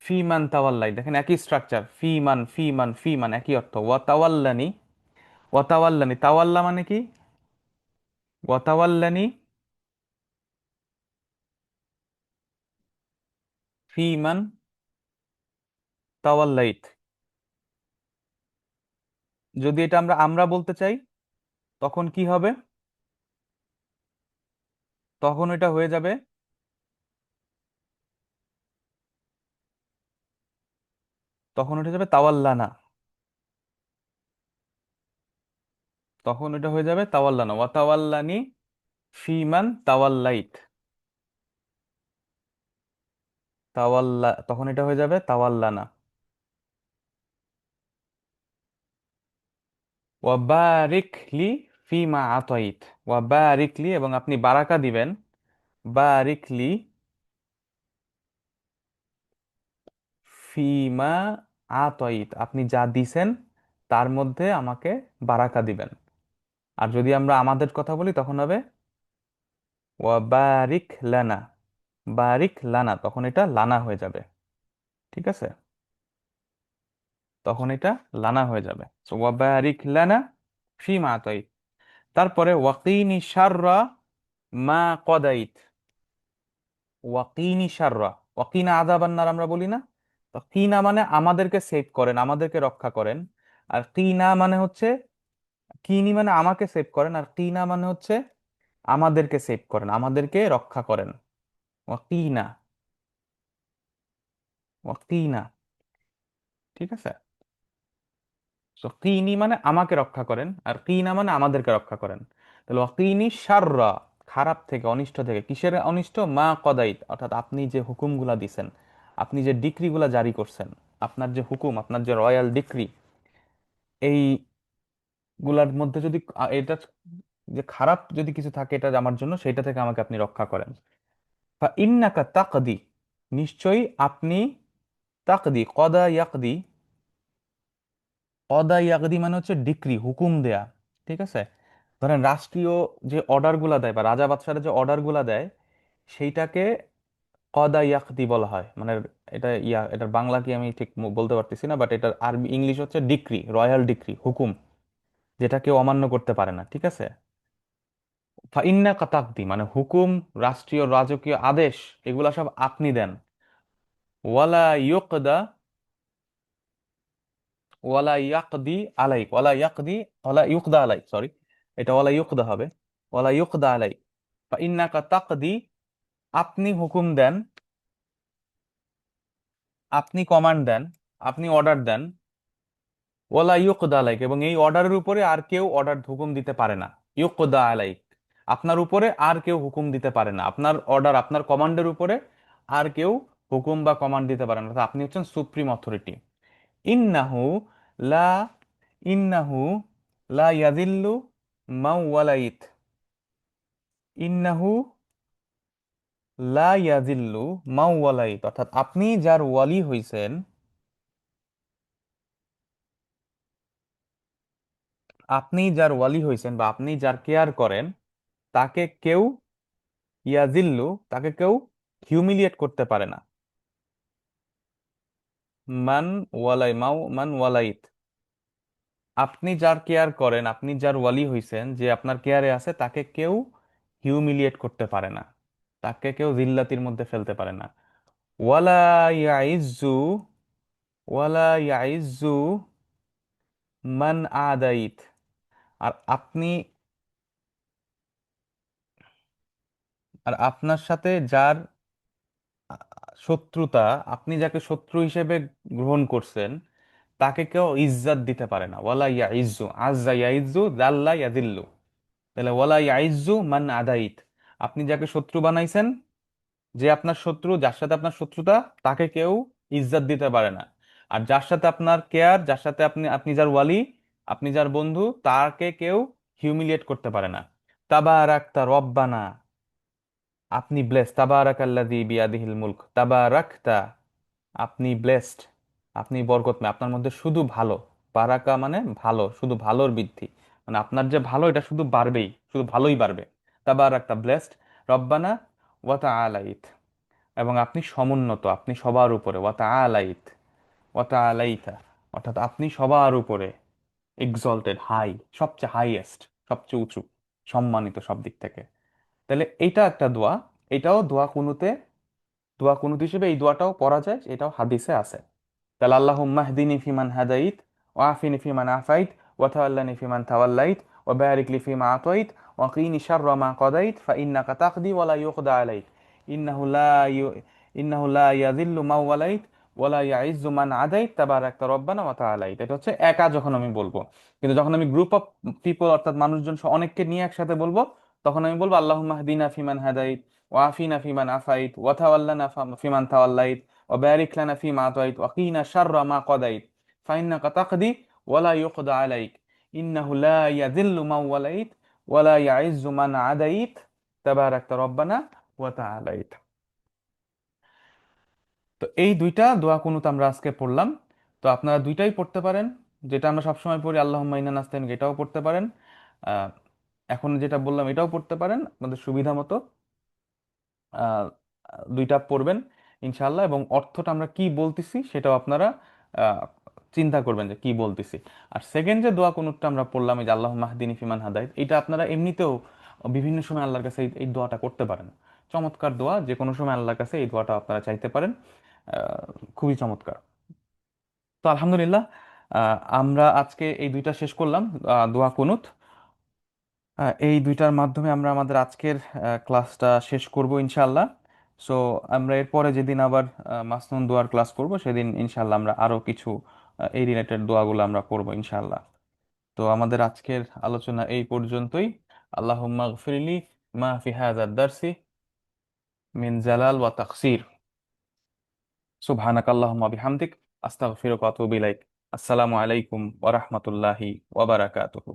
ফিমান তাওয়াল্লাই, দেখেন একই স্ট্রাকচার, ফিমান ফিমান ফিমান একই অর্থ। ওয়াতাওয়াল্লানি, ওয়াতাওয়াল্লানি, তাওয়াল্লা মানে কি? ওয়াতাওয়াল্লানি ফিমান তাওয়াল্লাইত। যদি এটা আমরা বলতে চাই তখন কি হবে? তখন এটা হয়ে যাবে, তখন এটা যাবে তাওয়াল্লানা, তখন এটা হয়ে যাবে তাওয়াল্লানা। ওয়াতাওয়াল্লানি ফিমান তাওয়াল্লাইত, তাওয়াল্লা, তখন এটা হয়ে যাবে তাওয়াল্লানা। ওয়াবারিক লি ফিমা আতাইত, ওয়াবারিক লি, এবং আপনি বারাকা দিবেন, বারিক লি ফিমা আতয়িত, আপনি যা দিছেন তার মধ্যে আমাকে বারাকা দিবেন। আর যদি আমরা আমাদের কথা বলি তখন হবে ওয়া বারিক লানা, বারিক লানা, তখন এটা লানা হয়ে যাবে। ঠিক আছে, তখন এটা লানা হয়ে যাবে। তো ওয়া বারিক লানা ফিমা আতাইত। তারপরে ওয়াকিনি শাররা মা কদাইত। ওয়াকিনি শাররা, ওয়াকিনা আযাবান্নার আমরা বলি না? তো কিনা মানে আমাদেরকে সেভ করেন, আমাদেরকে রক্ষা করেন। আর কিনা মানে হচ্ছে, কিনি মানে আমাকে সেভ করেন, আর কিনা মানে হচ্ছে আমাদেরকে সেভ করেন, আমাদেরকে রক্ষা করেন। ওয়াকিনা, ওয়াকিনা। ঠিক আছে, তো কিনি মানে আমাকে রক্ষা করেন, আর কিনা মানে আমাদেরকে রক্ষা করেন। তাহলে ওয়াকিনি শাররা, খারাপ থেকে, অনিষ্ট থেকে। কিসের অনিষ্ট? মা কদাইত, অর্থাৎ আপনি যে হুকুমগুলা দিছেন, আপনি যে ডিক্রিগুলা জারি করছেন, আপনার যে হুকুম, আপনার যে রয়্যাল ডিক্রি, এই গুলার মধ্যে যদি এটা যে খারাপ যদি কিছু থাকে এটা আমার জন্য, সেটা থেকে আমাকে আপনি রক্ষা করেন। ফা ইন্নাকা তাকদি, নিশ্চয়ই আপনি, তাকদি কদা ইয়াকদি, কদা ইয়াকদি মানে হচ্ছে ডিক্রি, হুকুম দেয়া। ঠিক আছে, ধরেন রাষ্ট্রীয় যে অর্ডার গুলা দেয় বা রাজা বাদশারা যে অর্ডার গুলা দেয়, সেইটাকে কদা ইয়াকদি বলা হয়। মানে এটা এটার বাংলা কি আমি ঠিক বলতে পারতেছি না, বাট এটার আরবি ইংলিশ হচ্ছে ডিক্রি, রয়্যাল ডিক্রি, হুকুম, যেটা কেউ অমান্য করতে পারে না। ঠিক আছে, ফাইন্না কাতাকদি মানে হুকুম, রাষ্ট্রীয় রাজকীয় আদেশ, এগুলা সব আপনি দেন। ওয়ালা ইউকদা, ওয়ালা ইয়াকদি আলাইক, ওয়ালা ইয়াকদি, ওয়ালা ইউকদা আলাইক, সরি, এটা ওয়ালা ইউকদা হবে, ওয়ালা ইউকদা আলাইক। ফাইন্না কাতাকদি, আপনি হুকুম দেন, আপনি কমান্ড দেন, আপনি অর্ডার দেন। ওয়ালা ইউকদা আলাইক, এবং এই অর্ডারের উপরে আর কেউ অর্ডার হুকুম দিতে পারে না। ইউকদা আলাইক, আপনার উপরে আর কেউ হুকুম দিতে পারে না, আপনার অর্ডার, আপনার কমান্ডের উপরে আর কেউ হুকুম বা কমান্ড দিতে পারে না, অর্থাৎ আপনি হচ্ছেন সুপ্রিম অথরিটি। ইন্নাহু লা, ইন্নাহু লা ইয়াদিল্লু মাউ ওয়ালাইত, ইন্নাহু লা ইয়াদিল্লু মাউ ওয়ালাইত, অর্থাৎ আপনি যার ওয়ালি হইছেন, আপনি যার ওয়ালি হইছেন বা আপনি যার কেয়ার করেন, তাকে কেউ, ইয়াজিল্লু, তাকে কেউ হিউমিলিয়েট করতে পারে না। মান ওয়ালাই, মাও মান ওয়ালাইত, আপনি যার কেয়ার করেন, আপনি যার ওয়ালি হইছেন, যে আপনার কেয়ারে আছে, তাকে কেউ হিউমিলিয়েট করতে পারে না, তাকে কেউ জিল্লাতির মধ্যে ফেলতে পারে না। ওয়ালা ইয়াইজ্জু, ওয়ালা ইয়াইজ্জু মান আদাইত, আর আপনি, আর আপনার সাথে যার শত্রুতা, আপনি যাকে শত্রু হিসেবে গ্রহণ করছেন, তাকে কেউ ইজ্জত দিতে পারে না। ওয়ালা ইয়াইজ্জু, আজ্জা ইয়াইজ্জু, জাল্লা ইয়াদিল্লু। তাহলে ওয়ালা ইয়াইজ্জু মান আদাইত, আপনি যাকে শত্রু বানাইছেন, যে আপনার শত্রু, যার সাথে আপনার শত্রুতা, তাকে কেউ ইজ্জত দিতে পারে না। আর যার সাথে আপনার কেয়ার, যার সাথে আপনি, আপনি যার ওয়ালি, আপনি যার বন্ধু, তাকে কেউ হিউমিলিয়েট করতে পারে না। তাবারাকতা রব্বানা, আপনি ব্লেসড, তাবারাকাল্লাযী বিয়াদিহিল মুলক, তাবারাকতা, আপনি ব্লেসড, আপনি বরকতময়, আপনার মধ্যে শুধু ভালো। বারাকা মানে ভালো, শুধু ভালোর বৃদ্ধি, মানে আপনার যে ভালো এটা শুধু বাড়বেই, শুধু ভালোই বাড়বে। তাবারাকতা, ব্লেসড, রব্বানা, ওয়া তাআলাইত, এবং আপনি সমুন্নত, আপনি সবার উপরে। ওয়া তাআলাইত, ওয়া তাআলাইতা, অর্থাৎ আপনি সবার উপরে, এক্সalted, হাই, সবচেয়ে হাইয়েস্ট, সবচেয়ে উঁচু, সম্মানিত সব দিক থেকে। তাহলে এইটা একটা দোয়া, এটাও দোয়া কুনুতে, দোয়া কুনুত হিসেবে এই দোয়াটাও পড়া যায়, এটাও হাদিসে আছে। তাহলে আল্লাহুম্মা হদিনি ফিমান হাদাইত, ওয়া আফিনি ফিমান আফাইত, ওয়া তাওয়াল্লানি ফিমান তাওয়াল্লাইত, ওয়া বারিক লি ফিমা আতাইত, ওয়া কিনি শাররা মা কাদাইত, ফা ইন্নাকা তাকদি ওয়া লা ইউকদা আলাইক, ইন্নাহু লা ইন্নাহু লা ইয়াযিল্লু মা ওয়ালাইত, ওয়া লা ইয়াইজ্জু মান আদাইত, তাবারাকতা রব্বানা ওয়া তাআলাইত। এটা হচ্ছে একা যখন আমি বলবো, কিন্তু যখন আমি গ্রুপ অফ পিপল, অর্থাৎ মানুষজন অনেককে নিয়ে একসাথে বলবো, তখন আমি বলবো আল্লাহুম্মা হদিনা ফিমান হাদাইত, ওয়া আফিনা ফিমান আফাইত, ওয়া তাওয়াল্লানা ফিমান তাওয়াল্লাইত, وبارك لنا فيما أعطيت وقنا شر ما قضيت فإنك تقضي ولا يقضى عليك إنه لا يذل من وليت ولا يعز من عاديت تبارك ربنا وتعاليت। তো এই দুইটা দোয়া কুনুত আমরা আজকে পড়লাম। তো আপনারা দুইটাই পড়তে পারেন। যেটা আমরা সবসময় পড়ি আল্লাহুম্মা ইন্না নাস্তাইনুকা, এটাও পড়তে পারেন। আহ, এখন যেটা বললাম এটাও পড়তে পারেন আপনাদের সুবিধা মতো। আহ, দুইটা পড়বেন ইনশাআল্লাহ, এবং অর্থটা আমরা কি বলতেছি সেটাও আপনারা আহ, চিন্তা করবেন যে কি বলতেছি। আর সেকেন্ড যে দোয়া কুনুতটা আমরা পড়লাম, এই যে আল্লাহ মাহদিনি ফিমান হাদাইত, এটা আপনারা এমনিতেও বিভিন্ন সময় আল্লাহর কাছে এই দোয়াটা করতে পারেন। চমৎকার দোয়া, যে কোনো সময় আল্লাহর কাছে এই দোয়াটা আপনারা চাইতে পারেন। খুবই চমৎকার। তো আলহামদুলিল্লাহ, আমরা আজকে এই দুইটা শেষ করলাম, দোয়া কুনুত। এই দুইটার মাধ্যমে আমরা আমাদের আজকের ক্লাসটা শেষ করব ইনশাআল্লাহ। সো আমরা এরপরে যেদিন আবার মাসনুন দোয়ার ক্লাস করব, সেদিন ইনশাআল্লাহ আমরা আরো কিছু এই রিলেটেড দোয়াগুলো আমরা পড়বো ইনশাআল্লাহ। তো আমাদের আজকের আলোচনা এই পর্যন্তই। আল্লাহুম্মা গফিরলি মা ফি হাযাদ দারসি মিন জালাল ওয়া তাকসির, সুবহানাকাল্লাহুম্মা বিহামদিক, আস্তাগফিরুকা ওয়া আতুবু ইলাইক। আসসালামু আলাইকুম ওয়া রাহমাতুল্লাহি ওয়া বারাকাতুহু।